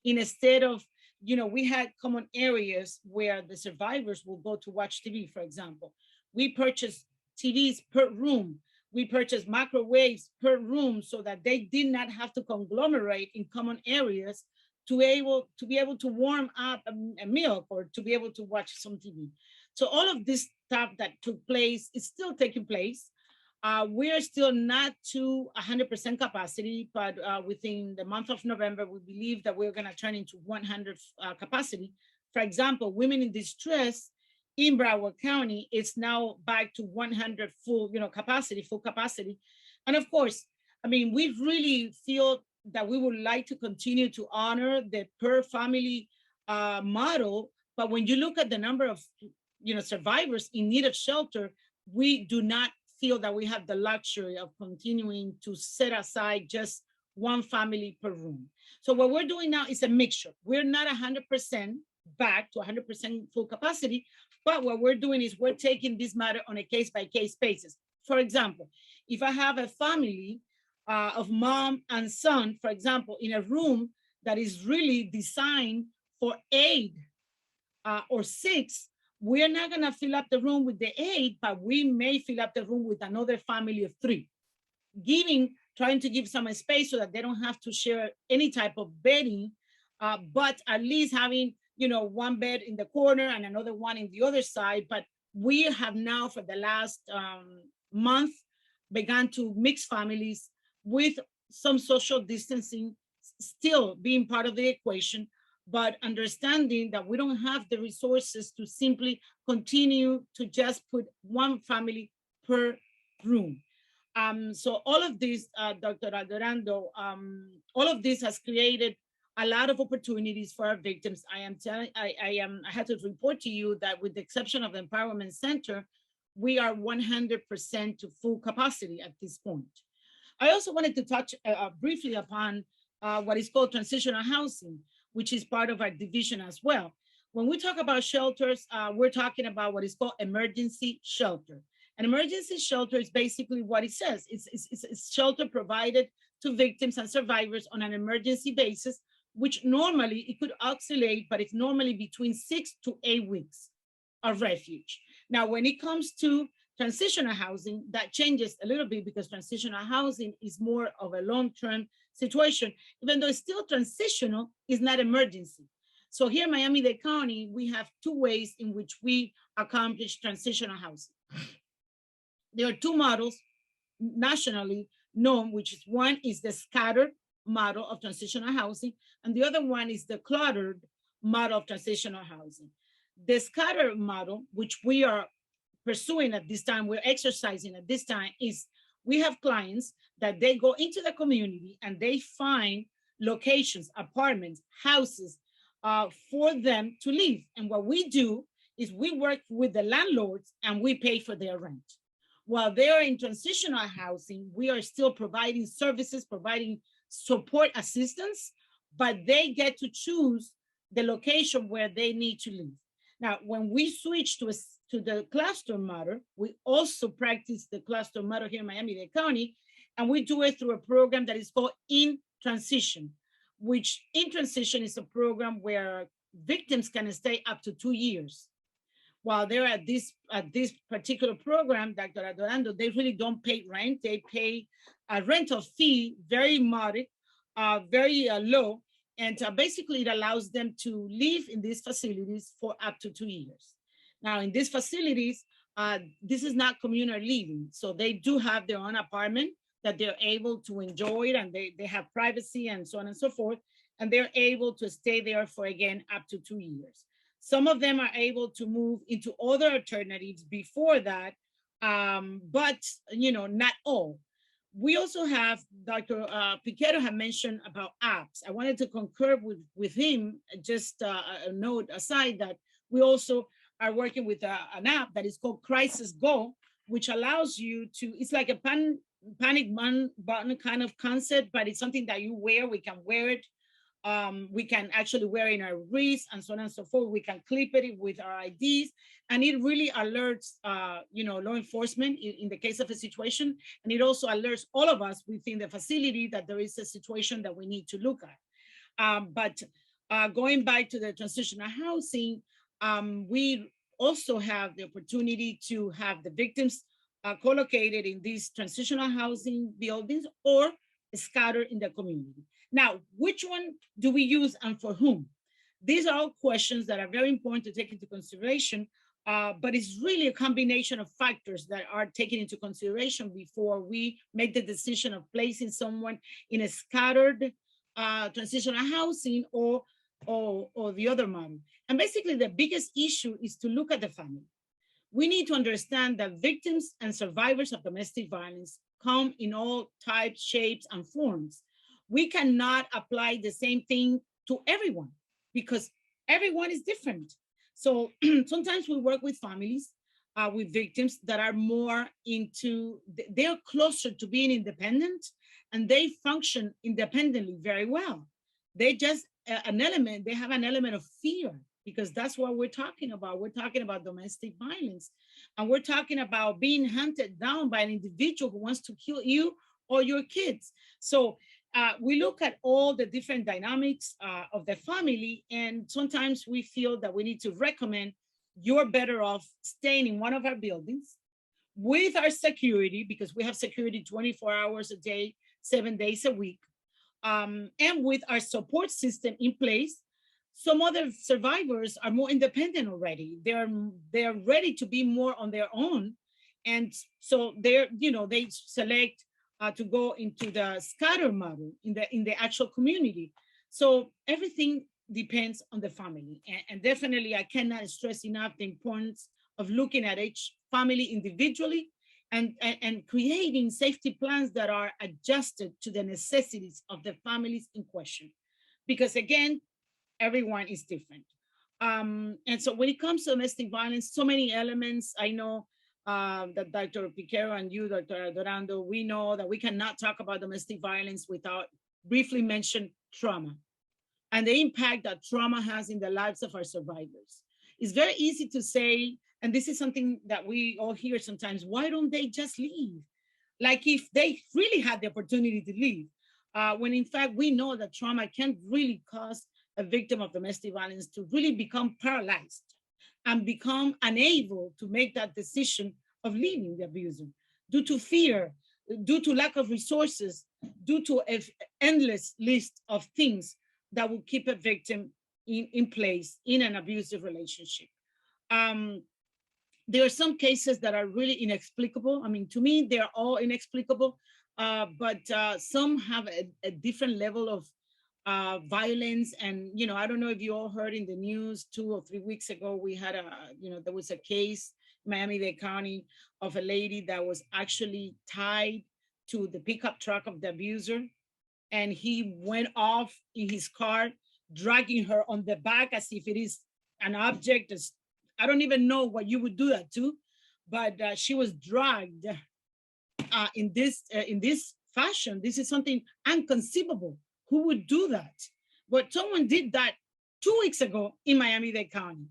Instead of, we had common areas where the survivors will go to watch TV, for example. We purchased TVs per room. We purchased microwaves per room so that they did not have to conglomerate in common areas to be able to warm up a milk or to be able to watch some TV. So all of this stuff that took place is still taking place. We are still not to 100% capacity, but within the month of November, we believe that we're gonna turn into 100 capacity. For example, women in distress in Broward County is now back to 100 full capacity. And of course, I mean, we really feel that we would like to continue to honor the per family model. But when you look at the number of survivors in need of shelter, we do not feel that we have the luxury of continuing to set aside just one family per room. So what we're doing now is a mixture. We're not 100% back to 100% full capacity, but what we're doing is we're taking this matter on a case-by-case basis. For example, if I have a family of mom and son, for example, in a room that is really designed for 8 or 6, we're not going to fill up the room with the 8, but we may fill up the room with another family of 3, trying to give some space so that they don't have to share any type of bedding, but at least having one bed in the corner and another one in the other side, but we have now for the last month begun to mix families with some social distancing still being part of the equation, but understanding that we don't have the resources to simply continue to just put one family per room. So all of this, Dr. Aldarondo, all of this has created a lot of opportunities for our victims. I had to report to you that with the exception of the Empowerment Center, we are 100% to full capacity at this point. I also wanted to touch briefly upon what is called transitional housing, which is part of our division as well. When we talk about shelters, we're talking about what is called emergency shelter. An emergency shelter is basically what it says. It's shelter provided to victims and survivors on an emergency basis, which normally it could oscillate, but it's normally between 6 to 8 weeks of refuge. Now, when it comes to transitional housing, that changes a little bit because transitional housing is more of a long-term situation. Even though it's still transitional, it's not emergency. So here in Miami-Dade County, we have two ways in which we accomplish transitional housing. There are two models nationally known, which is one is the scattered model of transitional housing, and the other one is the cluttered model of transitional housing. The scattered model, which we are pursuing at this time, we're exercising at this time, is we have clients that they go into the community and they find locations, apartments, houses for them to live. And what we do is we work with the landlords and we pay for their rent. While they are in transitional housing, we are still providing services, providing support assistance, but they get to choose the location where they need to live. Now, when we switch to the cluster model, we also practice the cluster model here in Miami-Dade County, and we do it through a program that is called In Transition, which In Transition is a program where victims can stay up to 2 years. While they're at this particular program, Dr. Aldarondo, they really don't pay rent. They pay a rental fee, very modest, very low. And basically it allows them to live in these facilities for up to 2 years. Now in these facilities, this is not communal living. So they do have their own apartment that they're able to enjoy it, and they have privacy and so on and so forth. And they're able to stay there for, again, up to 2 years. Some of them are able to move into other alternatives before that, but not all. We also have, Dr. Piquero had mentioned about apps. I wanted to concur with him, just a note aside that we also are working with an app that is called Crisis Go, which allows you to, it's like a panic button kind of concept, but it's something that you wear, we can wear it. We can actually wear it in our wrist and so on and so forth. We can clip it with our IDs, and it really alerts, law enforcement in the case of a situation. And it also alerts all of us within the facility that there is a situation that we need to look at. But going back to the transitional housing, we also have the opportunity to have the victims co-located in these transitional housing buildings or scattered in the community. Now, which one do we use and for whom? These are all questions that are very important to take into consideration, but it's really a combination of factors that are taken into consideration before we make the decision of placing someone in a scattered transitional housing or the other model. And basically the biggest issue is to look at the family. We need to understand that victims and survivors of domestic violence come in all types, shapes, and forms. We cannot apply the same thing to everyone because everyone is different. So sometimes we work with families, with victims that are more into, they're closer to being independent and they function independently very well. They just, they have an element of fear because that's what we're talking about. We're talking about domestic violence and we're talking about being hunted down by an individual who wants to kill you or your kids. So we look at all the different dynamics of the family, and sometimes we feel that we need to recommend you're better off staying in one of our buildings with our security, because we have security 24 hours a day, 7 days a week, and with our support system in place some other survivors are more independent already. They're ready to be more on their own. And so they select to go into the scatter model in the actual community. So everything depends on the family. And definitely I cannot stress enough the importance of looking at each family individually and creating safety plans that are adjusted to the necessities of the families in question. Because again, everyone is different. And so when it comes to domestic violence, so many elements. I know that Dr. Piquero and you, Dr. Aldarondo, we know that we cannot talk about domestic violence without briefly mention trauma and the impact that trauma has in the lives of our survivors. It's very easy to say, and this is something that we all hear sometimes, why don't they just leave? Like if they really had the opportunity to leave, when in fact we know that trauma can really cause a victim of domestic violence to really become paralyzed and become unable to make that decision of leaving the abuser due to fear, due to lack of resources, due to an endless list of things that will keep a victim in place in an abusive relationship. There are some cases that are really inexplicable. I mean, to me, they're all inexplicable, but some have a different level of violence. And, I don't know if you all heard in the news 2 or 3 weeks ago, we had there was a case in Miami-Dade County of a lady that was actually tied to the pickup truck of the abuser. And he went off in his car, dragging her on the back as if it is an object. I don't even know what you would do that to, but she was dragged in this fashion. This is something inconceivable. Who would do that? But someone did that 2 weeks ago in Miami-Dade County.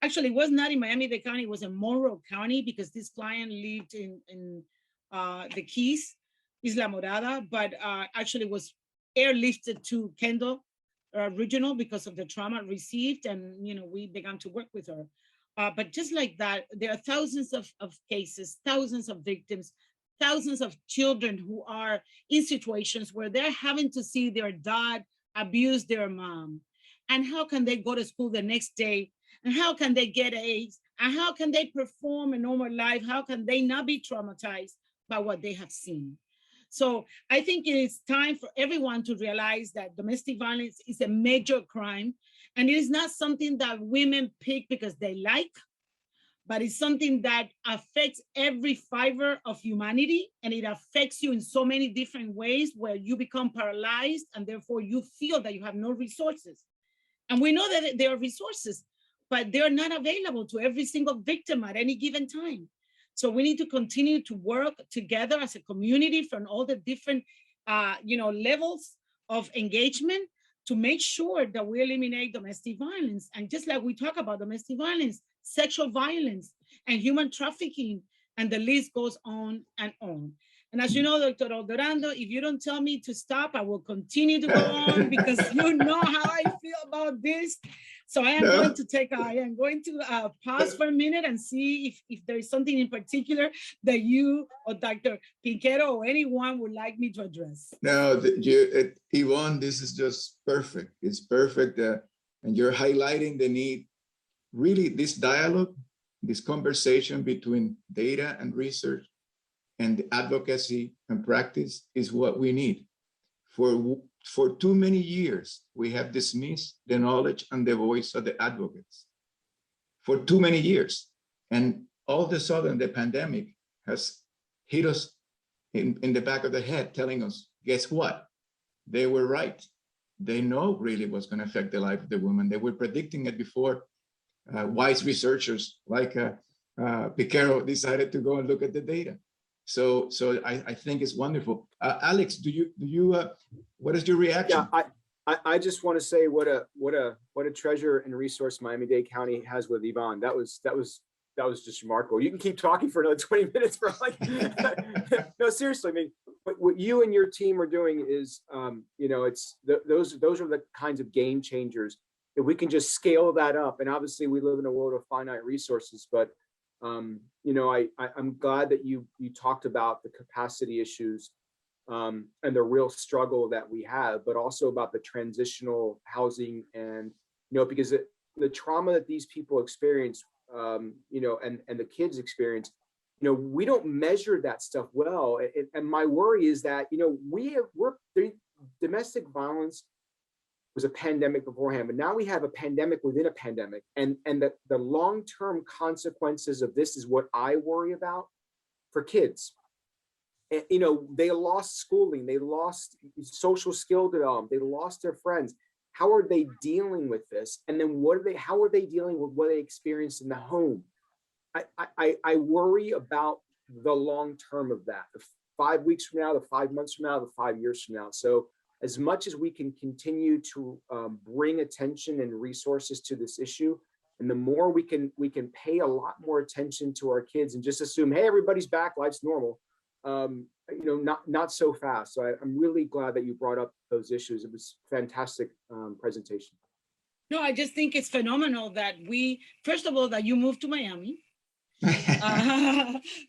Actually, it was not in Miami-Dade County, it was in Monroe County, because this client lived in the Keys, Isla Morada, but actually was airlifted to Kendall Regional because of the trauma received, and we began to work with her. But just like that, there are thousands of cases, thousands of victims, thousands of children who are in situations where they're having to see their dad abuse their mom. And how can they go to school the next day? And how can they get A's? And how can they perform a normal life? How can they not be traumatized by what they have seen? So I think it is time for everyone to realize that domestic violence is a major crime. And it is not something that women pick because they like, but it's something that affects every fiber of humanity. And it affects you in so many different ways where you become paralyzed and therefore you feel that you have no resources. And we know that there are resources, but they're not available to every single victim at any given time. So we need to continue to work together as a community from all the different levels of engagement to make sure that we eliminate domestic violence. And just like we talk about domestic violence, sexual violence, and human trafficking, and the list goes on and on. And as you know, Dr. Aldarondo, if you don't tell me to stop, I will continue to go on because you know how I feel about this. So I am going to pause for a minute and see if there is something in particular that you or Dr. Piquero or anyone would like me to address. No, Ivon, this is just perfect. It's perfect. And you're highlighting the need. Really, this dialogue, this conversation between data and research and advocacy and practice is what we need. For too many years, we have dismissed the knowledge and the voice of the advocates. For too many years. And all of a sudden, the pandemic has hit us in the back of the head, telling us, guess what? They were right. They know really what's going to affect the life of the woman. They were predicting it before wise researchers like Piquero decided to go and look at the data. So I think it's wonderful. Alex, what is your reaction? Yeah, I just want to say what a treasure and resource Miami-Dade County has with Ivon. That was just remarkable. You can keep talking for another 20 minutes for no, seriously. I mean, what you and your team are doing is, those are the kinds of game changers. If we can just scale that up, and obviously we live in a world of finite resources, but I'm glad that you talked about the capacity issues and the real struggle that we have, but also about the transitional housing and, because the trauma that these people experience, and the kids experience, we don't measure that stuff well. And my worry is that, domestic violence was a pandemic beforehand, but now we have a pandemic within a pandemic. And the long-term consequences of this is what I worry about for kids. And, they lost schooling, they lost social skill development, they lost their friends. How are they dealing with this? And then how are they dealing with what they experienced in the home? I worry about the long term of that, the 5 weeks from now, the 5 months from now, the 5 years from now. So as much as we can continue to bring attention and resources to this issue, and the more we can pay a lot more attention to our kids and just assume, hey, everybody's back, life's normal. Not so fast. So I'm really glad that you brought up those issues. It was fantastic presentation. No, I just think it's phenomenal that first of all, that you moved to Miami.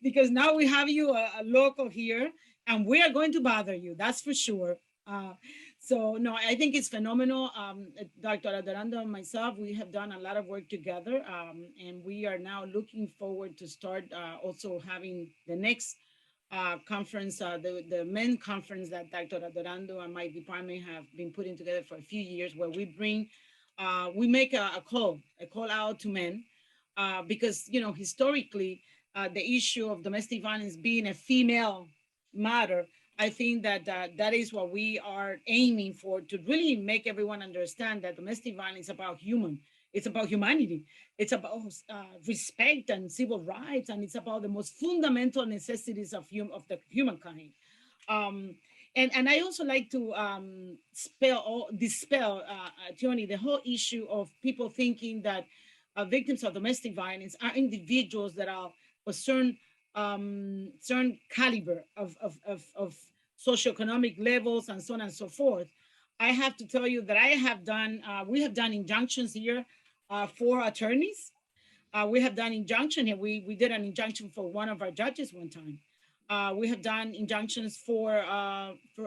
Because now we have you a local here, and we are going to bother you, that's for sure. So no, I think it's phenomenal. Dr. Aldarondo and myself, we have done a lot of work together, and we are now looking forward to start also having the next conference, the men conference that Dr. Aldarondo and my department have been putting together for a few years, where we make a call out to men. Because, historically, the issue of domestic violence being a female matter, I think that that is what we are aiming for, to really make everyone understand that domestic violence is about it's about humanity. It's about respect and civil rights, and it's about the most fundamental necessities of the humankind. And I also like to dispel, Etiony, the whole issue of people thinking that victims of domestic violence are individuals that are a certain caliber of socioeconomic levels and so on and so forth. I have to tell you that we have done injunctions here for attorneys. We have done injunction here. We did an injunction for one of our judges one time. We have done injunctions for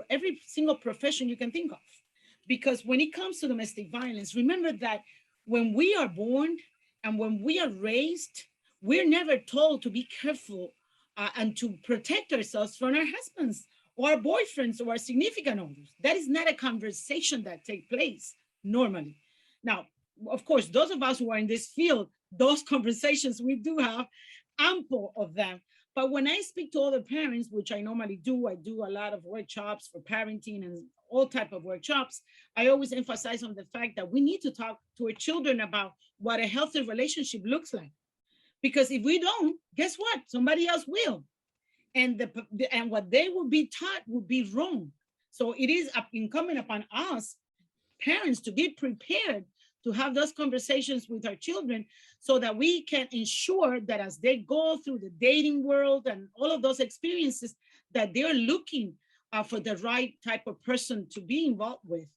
every single profession you can think of. Because when it comes to domestic violence, remember that when we are born and when we are raised, we're never told to be careful and to protect ourselves from our husbands or our boyfriends or our significant others. That is not a conversation that takes place normally. Now, of course, those of us who are in this field, those conversations, we do have ample of them. But when I speak to other parents, which I normally do, I do a lot of workshops for parenting and all type of workshops. I always emphasize on the fact that we need to talk to our children about what a healthy relationship looks like. Because if we don't, guess what? Somebody else will. And what they will be taught will be wrong. So it is incumbent upon us, parents, to be prepared to have those conversations with our children so that we can ensure that as they go through the dating world and all of those experiences, that they're looking for the right type of person to be involved with.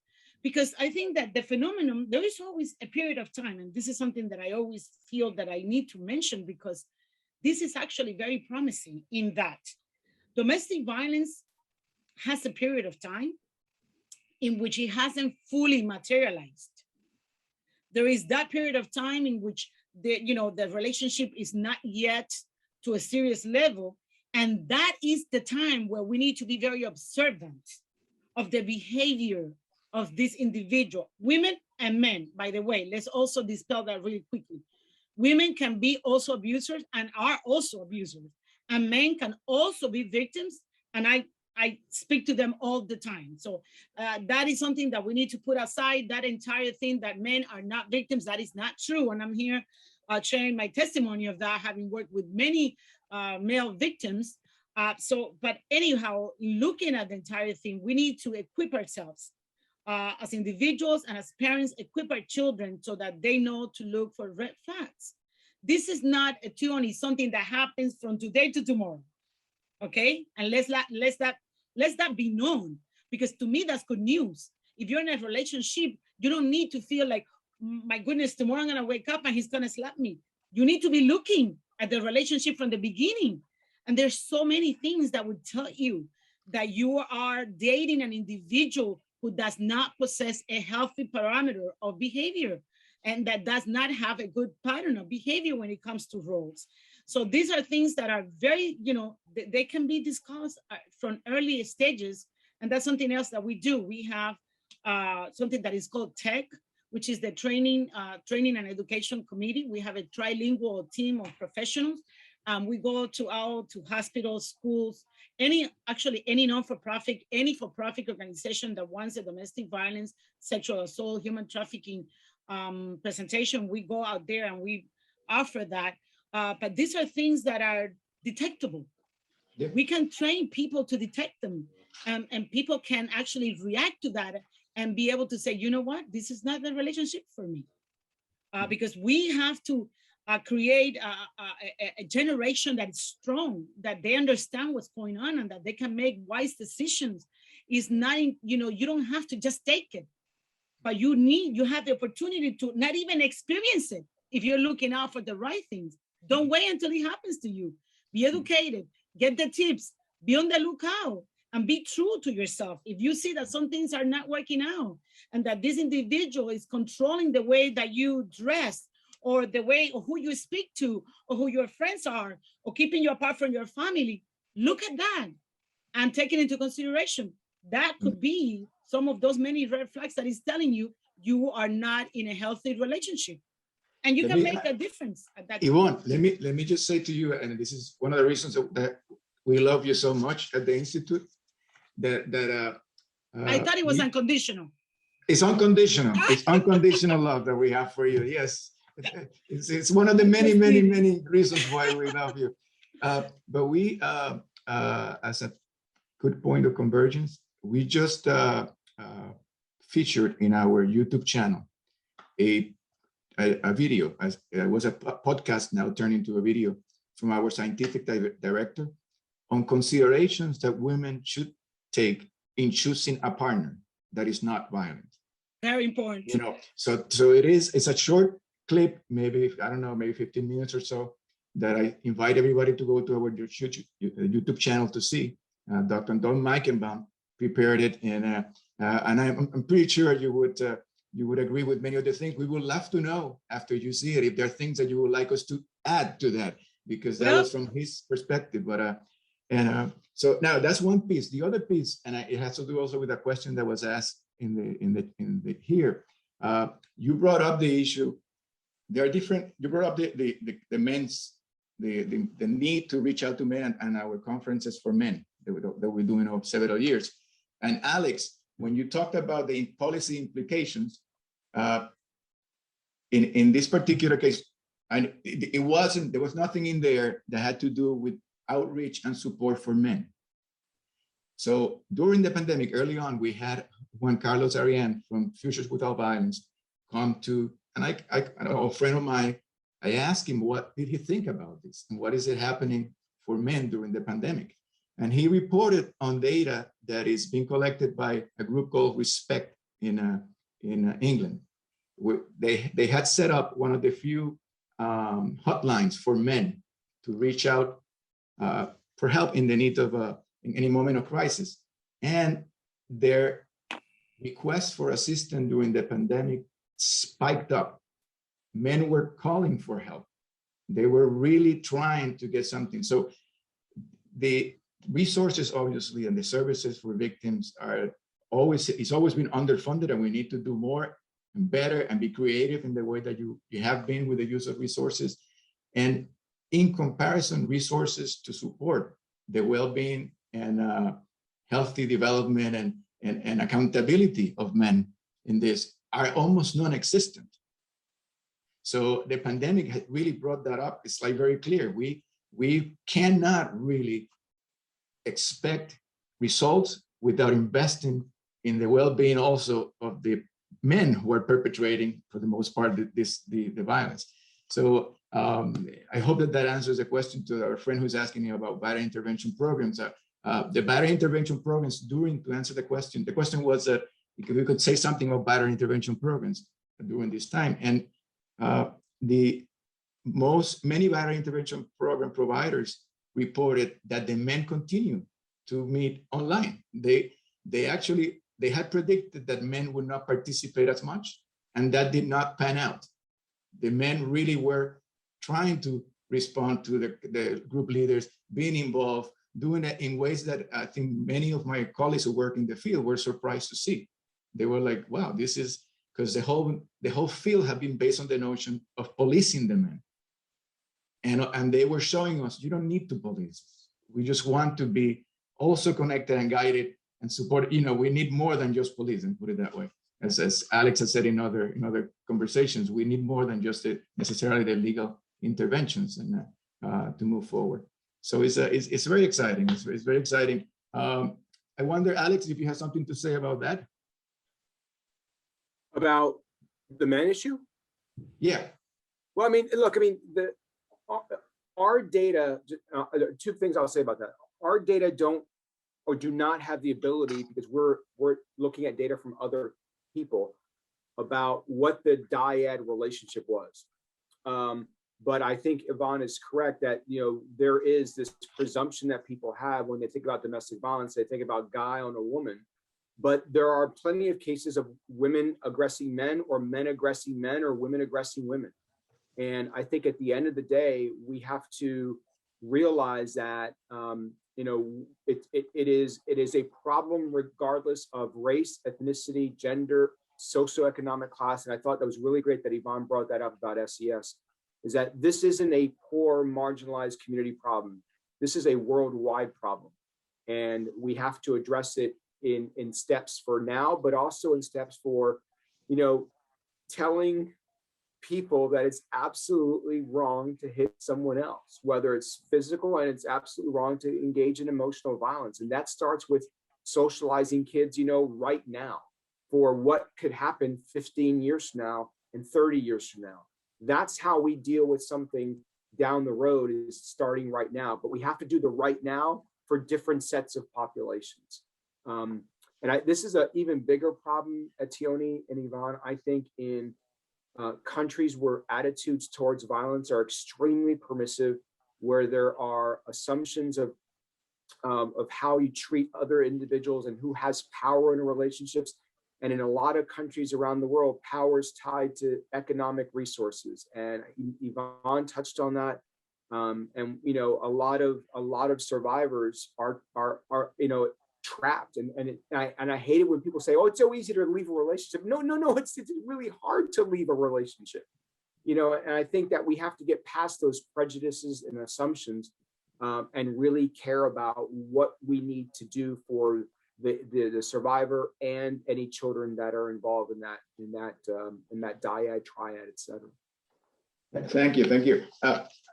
Because I think that the phenomenon, there is always a period of time, and this is something that I always feel that I need to mention, because this is actually very promising in that domestic violence has a period of time in which it hasn't fully materialized. There is that period of time in which the relationship is not yet to a serious level. And that is the time where we need to be very observant of the behavior of this individual, women and men, by the way. Let's also dispel that really quickly. Women can be also abusers and are also abusers, and men can also be victims. And I speak to them all the time. So that is something that we need to put aside, that entire thing that men are not victims. That is not true. And I'm here sharing my testimony of that, having worked with many male victims. But anyhow, looking at the entire thing, we need to equip ourselves as individuals and as parents, equip our children so that they know to look for red flags. This is not something that happens from today to tomorrow. Okay, and let's that be known, because to me that's good news. If you're in a relationship, you don't need to feel like, my goodness, tomorrow I'm gonna wake up and he's gonna slap me. You need to be looking at the relationship from the beginning, and there's so many things that would tell you that you are dating an individual who does not possess a healthy parameter of behavior and that does not have a good pattern of behavior when it comes to roles. So these are things that are very, they can be discussed from early stages. And that's something else that we do. We have something that is called TEC, which is the training and education committee. We have a trilingual team of professionals. We go to hospitals, schools, any non-for-profit, any for-profit organization that wants a domestic violence, sexual assault, human trafficking presentation. We go out there and we offer that. But these are things that are detectable. Yeah. We can train people to detect them, and people can actually react to that and be able to say, you know what, this is not the relationship for me. Because we have to create a generation that is strong, that they understand what's going on and that they can make wise decisions. Is not, you don't have to just take it, but you have the opportunity to not even experience it if you're looking out for the right things. Don't wait until it happens to you. Be educated, get the tips, be on the lookout, and be true to yourself. If you see that some things are not working out and that this individual is controlling the way that you dress or the way or who you speak to or who your friends are or keeping you apart from your family, look at that and take it into consideration. That could be some of those many red flags that is telling you you are not in a healthy relationship. And you can make a difference at that. Ivon, let me just say to you, and this is one of the reasons that we love you so much at the Institute, that I thought it was unconditional. It's unconditional. It's unconditional love that we have for you. Yes, it's one of the many reasons why we love you. But we, as a good point of convergence, we just featured in our YouTube channel a video. It was a podcast now turned into a video from our scientific director on considerations that women should take in choosing a partner that is not violent. Very important. So it's a short clip, maybe, I don't know, maybe 15 minutes or so, that I invite everybody to go to our YouTube channel to see. Dr. Don Meichenbaum prepared it, and I'm pretty sure you would agree with many of the things. We would love to know after you see it if there are things that you would like us to add to that, because that was from his perspective. But so now that's one piece. The other piece, and it has to do also with a question that was asked in the here. You brought up the issue. There are different. You brought up the men's the need to reach out to men and our conferences for men that we're doing over several years. And Alex, when you talked about the policy implications, in this particular case, and there was nothing in there that had to do with outreach and support for men. So during the pandemic, early on, we had Juan Carlos Ariane from Futures Without Violence come to, and I a friend of mine, I asked him, what did he think about this? And what is it happening for men during the pandemic? And he reported on data that is being collected by a group called Respect in England. They had set up one of the few hotlines for men to reach out for help in the need of in any moment of crisis. And their requests for assistance during the pandemic spiked up. Men were calling for help. They were really trying to get something. So the resources, obviously, and the services for victims it's always been underfunded, and we need to do more and better and be creative in the way that you have been with the use of resources. And in comparison, resources to support the well-being and healthy development and accountability of men in this are almost non-existent. So the pandemic had really brought that up. It's like very clear. We cannot really expect results without investing in the well-being also of the men who are perpetrating, for the most part, the violence. So I hope that answers the question to our friend who's asking you about battery intervention programs. The battery intervention programs, to answer the question was if we could say something about battery intervention programs during this time. And many battery intervention program providers reported that the men continue to meet online. They had predicted that men would not participate as much, and that did not pan out. The men really were trying to respond to the group leaders, being involved, doing it in ways that I think many of my colleagues who work in the field were surprised to see. They were like, wow, this is, because the whole field had been based on the notion of policing the men. And they were showing us, you don't need to police. We just want to be also connected and guided and support. We need more than just police, and put it that way. As Alex has said in other conversations, we need more than just necessarily the legal interventions and to move forward. So it's very exciting. It's very exciting. I wonder, Alex, if you have something to say about that. About the men issue? Yeah. Well, I mean, look, I mean, our data, two things I'll say about that. Our data don't or do not have the ability, because we're looking at data from other people about what the dyad relationship was. But I think Ivon is correct that, there is this presumption that people have when they think about domestic violence. They think about guy on a woman, but there are plenty of cases of women aggressing men, or men aggressing men, or women aggressing women. And I think at the end of the day, we have to realize that, it is a problem regardless of race, ethnicity, gender, socioeconomic class. And I thought that was really great that Ivon brought that up about SES, is that this isn't a poor, marginalized community problem. This is a worldwide problem. And we have to address it in steps for now, but also in steps for, telling people that it's absolutely wrong to hit someone else, whether it's physical, and it's absolutely wrong to engage in emotional violence. And that starts with socializing kids, right now, for what could happen 15 years from now and 30 years from now. That's how we deal with something down the road, is starting right now. But we have to do the right now for different sets of populations. This is an even bigger problem, Etiony and Ivon, I think, in countries where attitudes towards violence are extremely permissive, where there are assumptions of how you treat other individuals and who has power in relationships. And in a lot of countries around the world, power is tied to economic resources. And Ivon touched on that. A lot of survivors are trapped. And I hate it when people say, "Oh, it's so easy to leave a relationship." No, it's really hard to leave a relationship. And I think that we have to get past those prejudices and assumptions, and really care about what we need to do for the survivor and any children that are involved in that dyad, triad, etc. Thank you.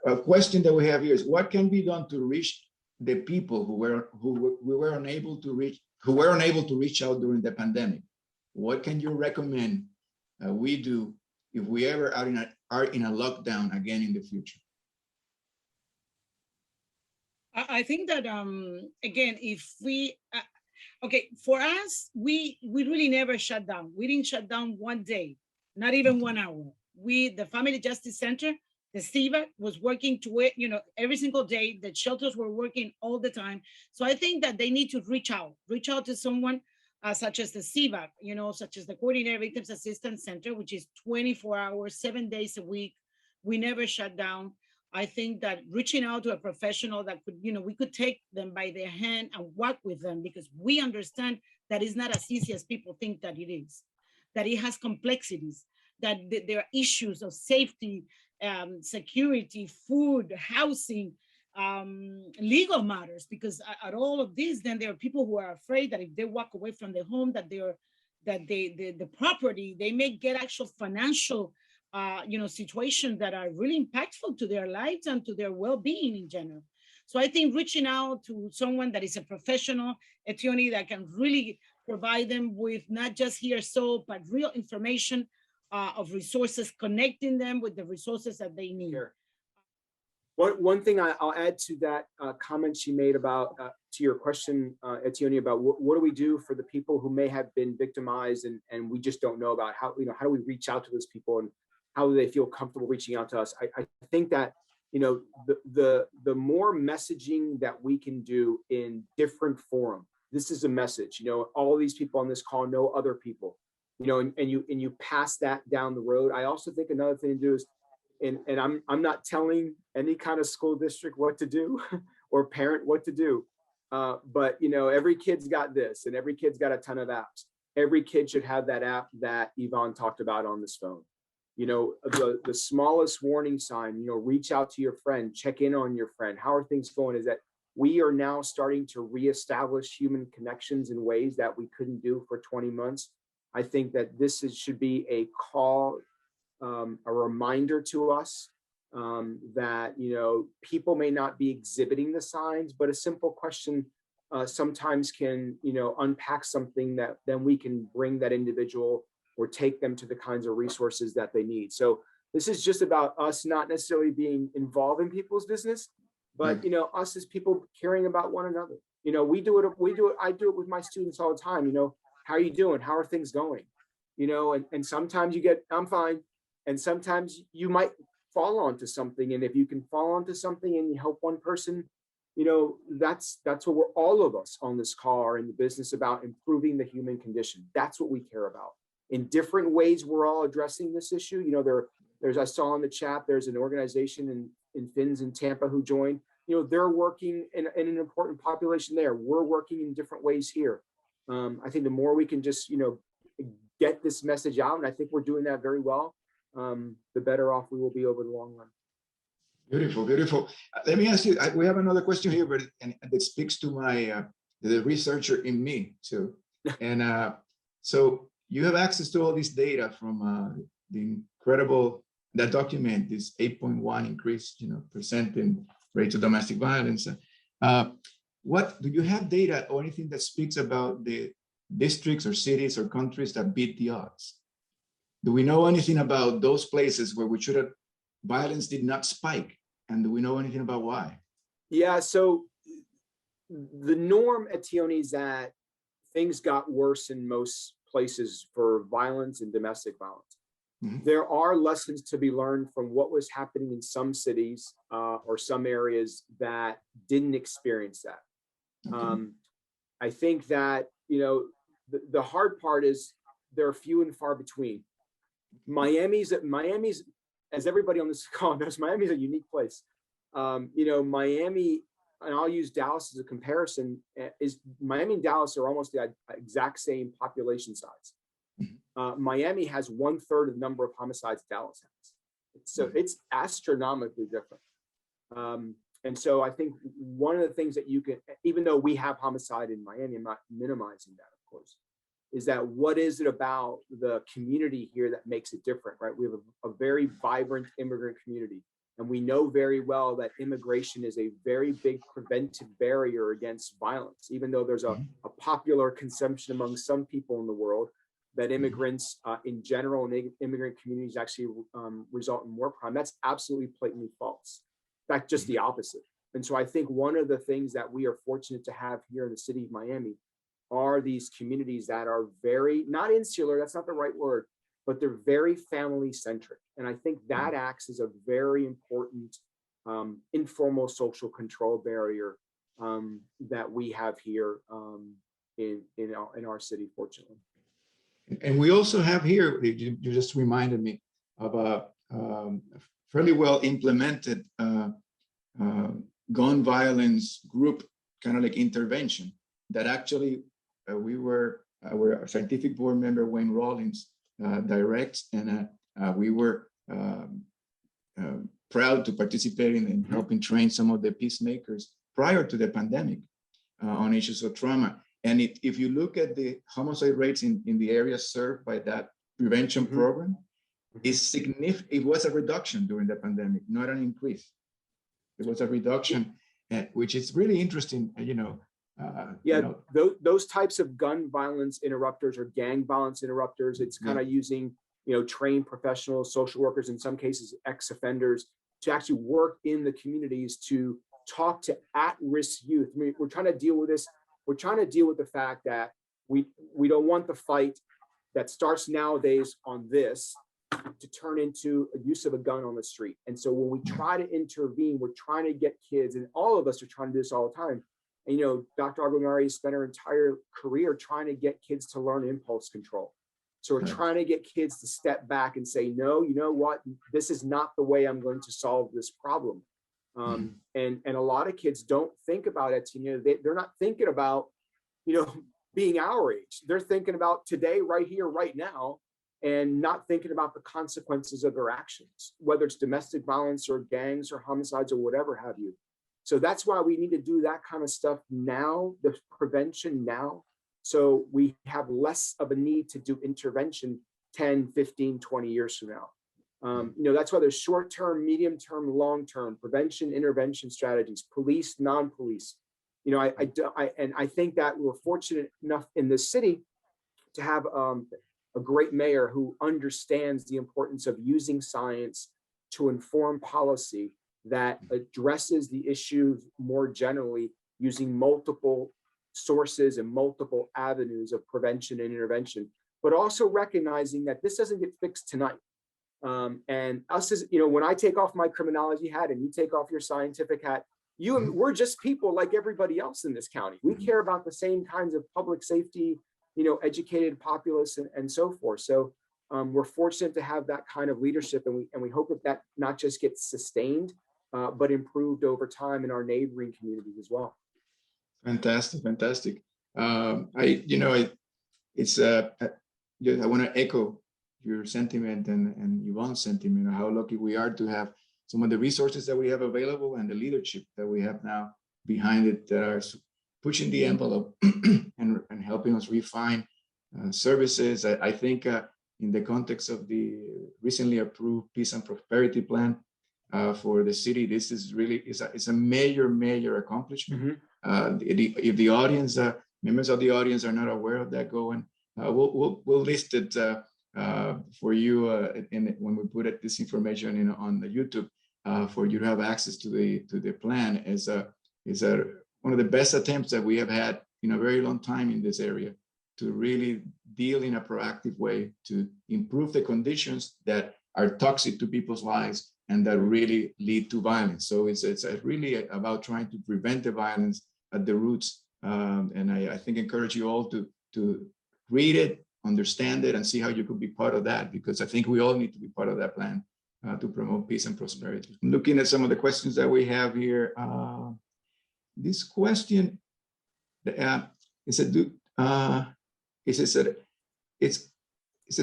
A question that we have here is, what can be done to reach the people who were unable to reach out during the pandemic? What can you recommend we do if we ever are in a lockdown again in the future? I think that again, if we for us, we really never shut down. We didn't shut down one day, not even 1 hour. The Family Justice Center, the CVAC, was working to it, every single day. The shelters were working all the time. So I think that they need to reach out to someone such as the CVAC, such as the Coordinated Victims Assistance Center, which is 24 hours, 7 days a week. We never shut down. I think that reaching out to a professional that could, we could take them by their hand and work with them, because we understand that it's not as easy as people think that it is, that it has complexities, that there are issues of safety, security, food, housing, legal matters, because at all of this, then there are people who are afraid that if they walk away from their home, that the property, they may get actual financial situations that are really impactful to their lives and to their well-being in general. So I think reaching out to someone that is a professional, Etiony, that can really provide them with not just but real information of resources, connecting them with the resources that they need. Sure. One thing I'll add to that comment she made about, to your question, Etiony, about what do we do for the people who may have been victimized and we just don't know about how do we reach out to those people and how do they feel comfortable reaching out to us? I think that the more messaging that we can do in different forum. This is a message, all these people on this call know other people, and you pass that down the road. I also think another thing to do is, and I'm not telling any kind of school district what to do or parent what to do. But every kid's got this, and every kid's got a ton of apps. Every kid should have that app that Ivon talked about on this phone. The smallest warning sign, reach out to your friend, check in on your friend. How are things going? Is that we are now starting to reestablish human connections in ways that we couldn't do for 20 months. I think that should be a call, a reminder to us that, people may not be exhibiting the signs, but a simple question sometimes can, unpack something that then we can bring that individual or take them to the kinds of resources that they need. So this is just about us not necessarily being involved in people's business, but us as people caring about one another. I do it with my students all the time. How are you doing? How are things going? And sometimes you get, I'm fine. And sometimes you might fall onto something. And if you can fall onto something and you help one person, that's what we're, all of us on this call are in the business about, improving the human condition. That's what we care about. In different ways, we're all addressing this issue. There's, I saw in the chat, there's an organization in Fins in Tampa who joined. They're working in an important population there. We're working in different ways here. I think the more we can just, get this message out, and I think we're doing that very well, the better off we will be over the long run. Beautiful, beautiful. Let me ask you, we have another question here, but and it speaks to my the researcher in me too. And so you have access to all this data from the incredible, that document this 8.1 increase, percent in rate of domestic violence. What do you have data or anything that speaks about the districts or cities or countries that beat the odds? Do we know anything about those places where violence did not spike? And do we know anything about why? Yeah, so the norm at Etiony is that things got worse in most places for violence and domestic violence. Mm-hmm. There are lessons to be learned from what was happening in some cities or some areas that didn't experience that. Okay. I think that, the hard part is they're few and far between. Miami's, as everybody on this call knows, Miami's a unique place. Miami, and I'll use Dallas as a comparison, is Miami and Dallas are almost the exact same population size. Miami has 1/3 of the number of homicides Dallas has. So it's astronomically different. And so I think one of the things that you can, even though we have homicide in Miami, I'm not minimizing that, of course, is that what is it about the community here that makes it different, right? We have a very vibrant immigrant community. And we know very well that immigration is a very big preventive barrier against violence, even though there's a popular consumption among some people in the world that immigrants in general and immigrant communities actually result in more crime. That's absolutely blatantly false. In fact, just the opposite. And so I think one of the things that we are fortunate to have here in the city of Miami are these communities that are very, not insular, that's not the right word, but they're very family centric. And I think that acts as a very important informal social control barrier that we have here in our city, fortunately. And we also have here, you just reminded me of a fairly well implemented gun violence group, kind of like intervention, that actually our scientific board member, Wayne Rawlings, directs, and we were proud to participate in helping train some of the peacemakers prior to the pandemic on issues of trauma. And if you look at the homicide rates in the areas served by that prevention program, is significant. It was a reduction during the pandemic, not an increase. It was a reduction, which is really interesting, those types of gun violence interrupters or gang violence interrupters, it's kind of using, trained professionals, social workers, in some cases, ex-offenders, to actually work in the communities to talk to at-risk youth. I mean, we're trying to deal with this. We're trying to deal with the fact that we don't want the fight that starts nowadays on this to turn into a use of a gun on the street. And so when we try to intervene, we're trying to get kids, and all of us are trying to do this all the time. And, you know, Dr. Aguinari spent her entire career trying to get kids to learn impulse control. So we're trying to get kids to step back and say, no, you know what, this is not the way I'm going to solve this problem. And a lot of kids don't think about it. You know, they're not thinking about, you know, being our age. They're thinking about today, right here, right now, and not thinking about the consequences of their actions, whether it's domestic violence or gangs or homicides or whatever have you. So that's why we need to do that kind of stuff now, the prevention now, so we have less of a need to do intervention 10, 15, 20 years from now. You know, that's why there's short-term, medium-term, long-term prevention, intervention strategies, police, non-police. You know, I think that we're fortunate enough in this city to have a great mayor who understands the importance of using science to inform policy that addresses the issues more generally using multiple sources and multiple avenues of prevention and intervention, but also recognizing that this doesn't get fixed tonight. And us as, you know, when I take off my criminology hat and you take off your scientific hat, you and we're just people like everybody else in this county. We care about the same kinds of public safety, you know, educated populace and so forth. So we're fortunate to have that kind of leadership, and we hope that not just gets sustained, but improved over time in our neighboring communities as well. Fantastic, fantastic. I want to echo your sentiment and Yvonne's sentiment, how lucky we are to have some of the resources that we have available and the leadership that we have now behind it that are pushing the envelope and helping us refine services. I think in the context of the recently approved Peace and Prosperity Plan for the city, this is really it's a major accomplishment. If the audience, members of the audience are not aware of that, go and we'll list it for you when we put this information on the YouTube for you to have access to the plan. Is one of the best attempts that we have had in a very long time in this area to really deal in a proactive way to improve the conditions that are toxic to people's lives and that really lead to violence. So it's really about trying to prevent the violence at the roots. And I think encourage you all to read it, understand it, and see how you could be part of that, because I think we all need to be part of that plan to promote peace and prosperity. Looking at some of the questions that we have here, this question is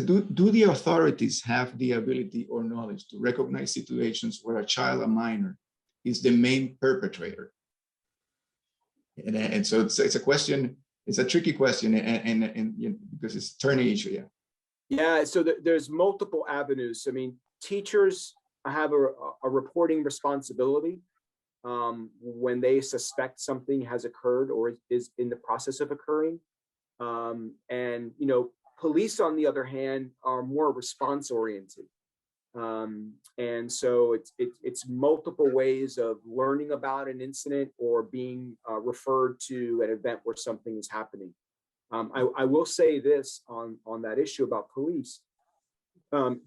do the authorities have the ability or knowledge to recognize situations where a child, a minor, is the main perpetrator? And so it's a question. It's a tricky question, and you know, because it's a turning issue. Yeah. Yeah. So there's multiple avenues. I mean, teachers have a reporting responsibility when they suspect something has occurred or is in the process of occurring. And you know, police, on the other hand, are more response oriented. And so it's multiple ways of learning about an incident or being referred to an event where something is happening. I will say this on that issue about police.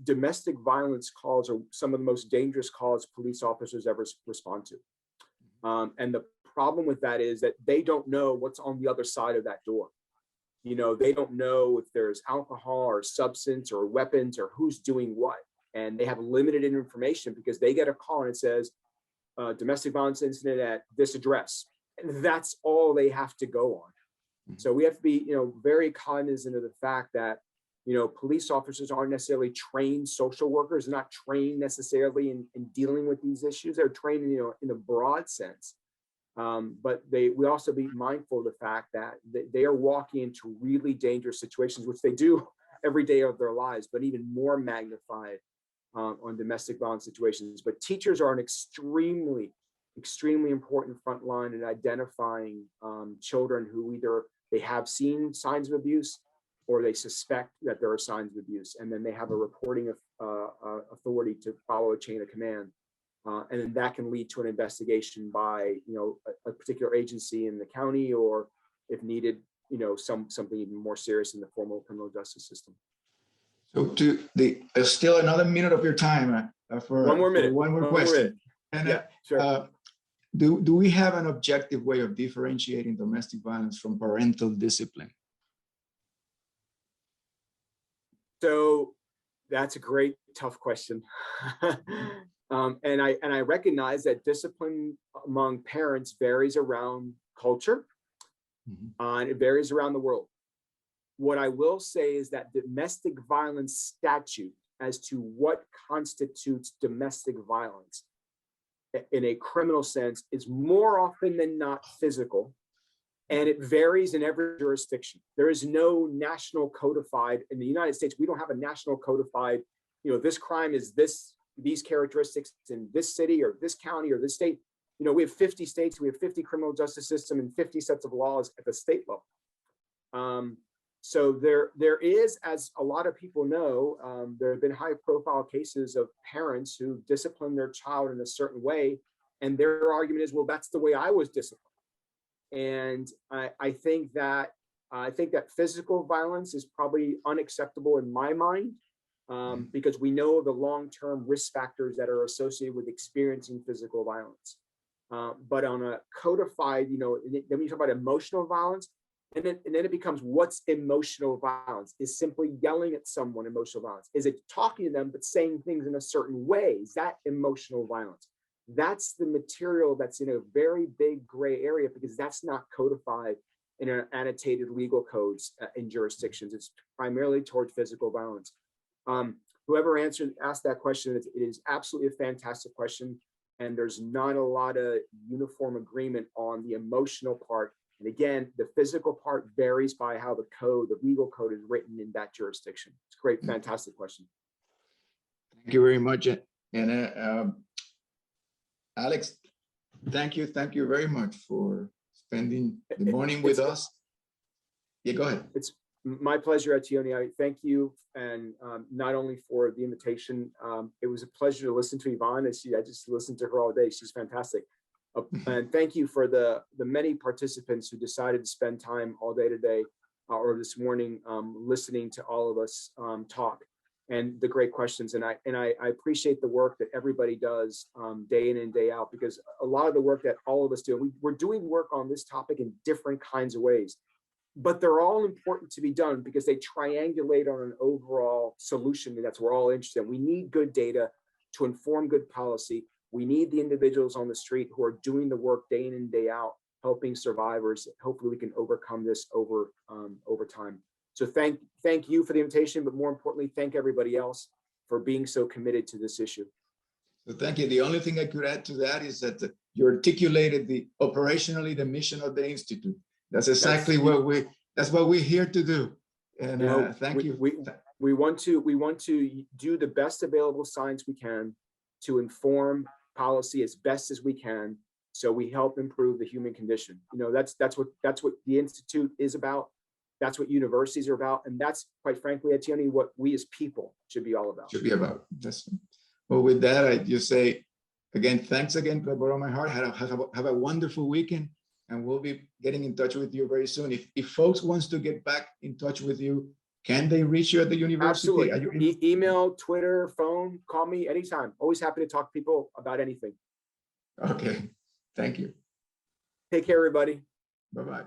Domestic violence calls are some of the most dangerous calls police officers ever respond to. And the problem with that is that they don't know what's on the other side of that door. You know, they don't know if there's alcohol or substance or weapons or who's doing what. And they have limited information because they get a call and it says domestic violence incident at this address. And that's all they have to go on. So we have to be, you know, very cognizant of the fact that, you know, police officers aren't necessarily trained social workers, not trained necessarily in dealing with these issues. They're trained, you know, in a broad sense. But we also be mindful of the fact that they are walking into really dangerous situations, which they do every day of their lives, but even more magnified on domestic violence situations. But teachers are an extremely important front line in identifying children who either they have seen signs of abuse or they suspect that there are signs of abuse. And then they have a reporting authority to follow a chain of command. And then that can lead to an investigation by, you know, a particular agency in the county, or if needed, you know, something even more serious in the formal criminal justice system. So there's still another minute of your time for One more minute. one more One more question. minute. And Yeah, sure. do we have an objective way of differentiating domestic violence from parental discipline? So that's a great, tough question. And I recognize that discipline among parents varies around culture, and it varies around the world. What I will say is that domestic violence statute as to what constitutes domestic violence in a criminal sense is more often than not physical, and it varies in every jurisdiction. There is no national codified, in the United States, we don't have a national codified, this crime is these characteristics in this city or this county or this state. We have 50 states, we have 50 criminal justice system and 50 sets of laws at the state level. So there is, as a lot of people know, there have been high profile cases of parents who discipline their child in a certain way. And their argument is, well, that's the way I was disciplined. And I think that physical violence is probably unacceptable in my mind, because we know the long-term risk factors that are associated with experiencing physical violence. But on a codified, then we talk about emotional violence. And then it becomes, what's emotional violence? Is simply yelling at someone emotional violence? Is it talking to them but saying things in a certain way? Is that emotional violence? That's the material that's in a very big gray area, because that's not codified in our annotated legal codes in jurisdictions. It's primarily toward physical violence. Whoever asked that question, it is absolutely a fantastic question. And there's not a lot of uniform agreement on the emotional part. And again, the physical part varies by how the legal code is written in that jurisdiction. It's a great, fantastic question. Thank you very much. And Alex, thank you very much for spending the morning with us. Yeah, go ahead. It's my pleasure, Etiony. I thank you, and not only for the invitation. It was a pleasure to listen to Ivon. I just listened to her all day. She's fantastic. And thank you for the many participants who decided to spend time all day today or this morning listening to all of us talk, and the great questions. And I appreciate the work that everybody does day in and day out, because a lot of the work that all of us do, we're doing work on this topic in different kinds of ways, but they're all important to be done because they triangulate on an overall solution that's we're all interested in. We need good data to inform good policy. We need the individuals on the street who are doing the work day in and day out, helping survivors. Hopefully we can overcome this over time. So thank you for the invitation, but more importantly, thank everybody else for being so committed to this issue. So thank you. The only thing I could add to that is that you articulated operationally the mission of the Institute. That's exactly what we're here to do. And thank you. We want to do the best available science we can to inform policy as best as we can, so we help improve the human condition. That's what the Institute is about. That's what universities are about, and that's, quite frankly, Etiony, what we as people should be all about. Well, with that, I just say again, thanks again, from the bottom of my heart. Have a wonderful weekend, and we'll be getting in touch with you very soon. If folks wants to get back in touch with you, can they reach you at the university? Absolutely. Email, Twitter, phone, call me anytime. Always happy to talk to people about anything. Okay. Thank you. Take care, everybody. Bye-bye.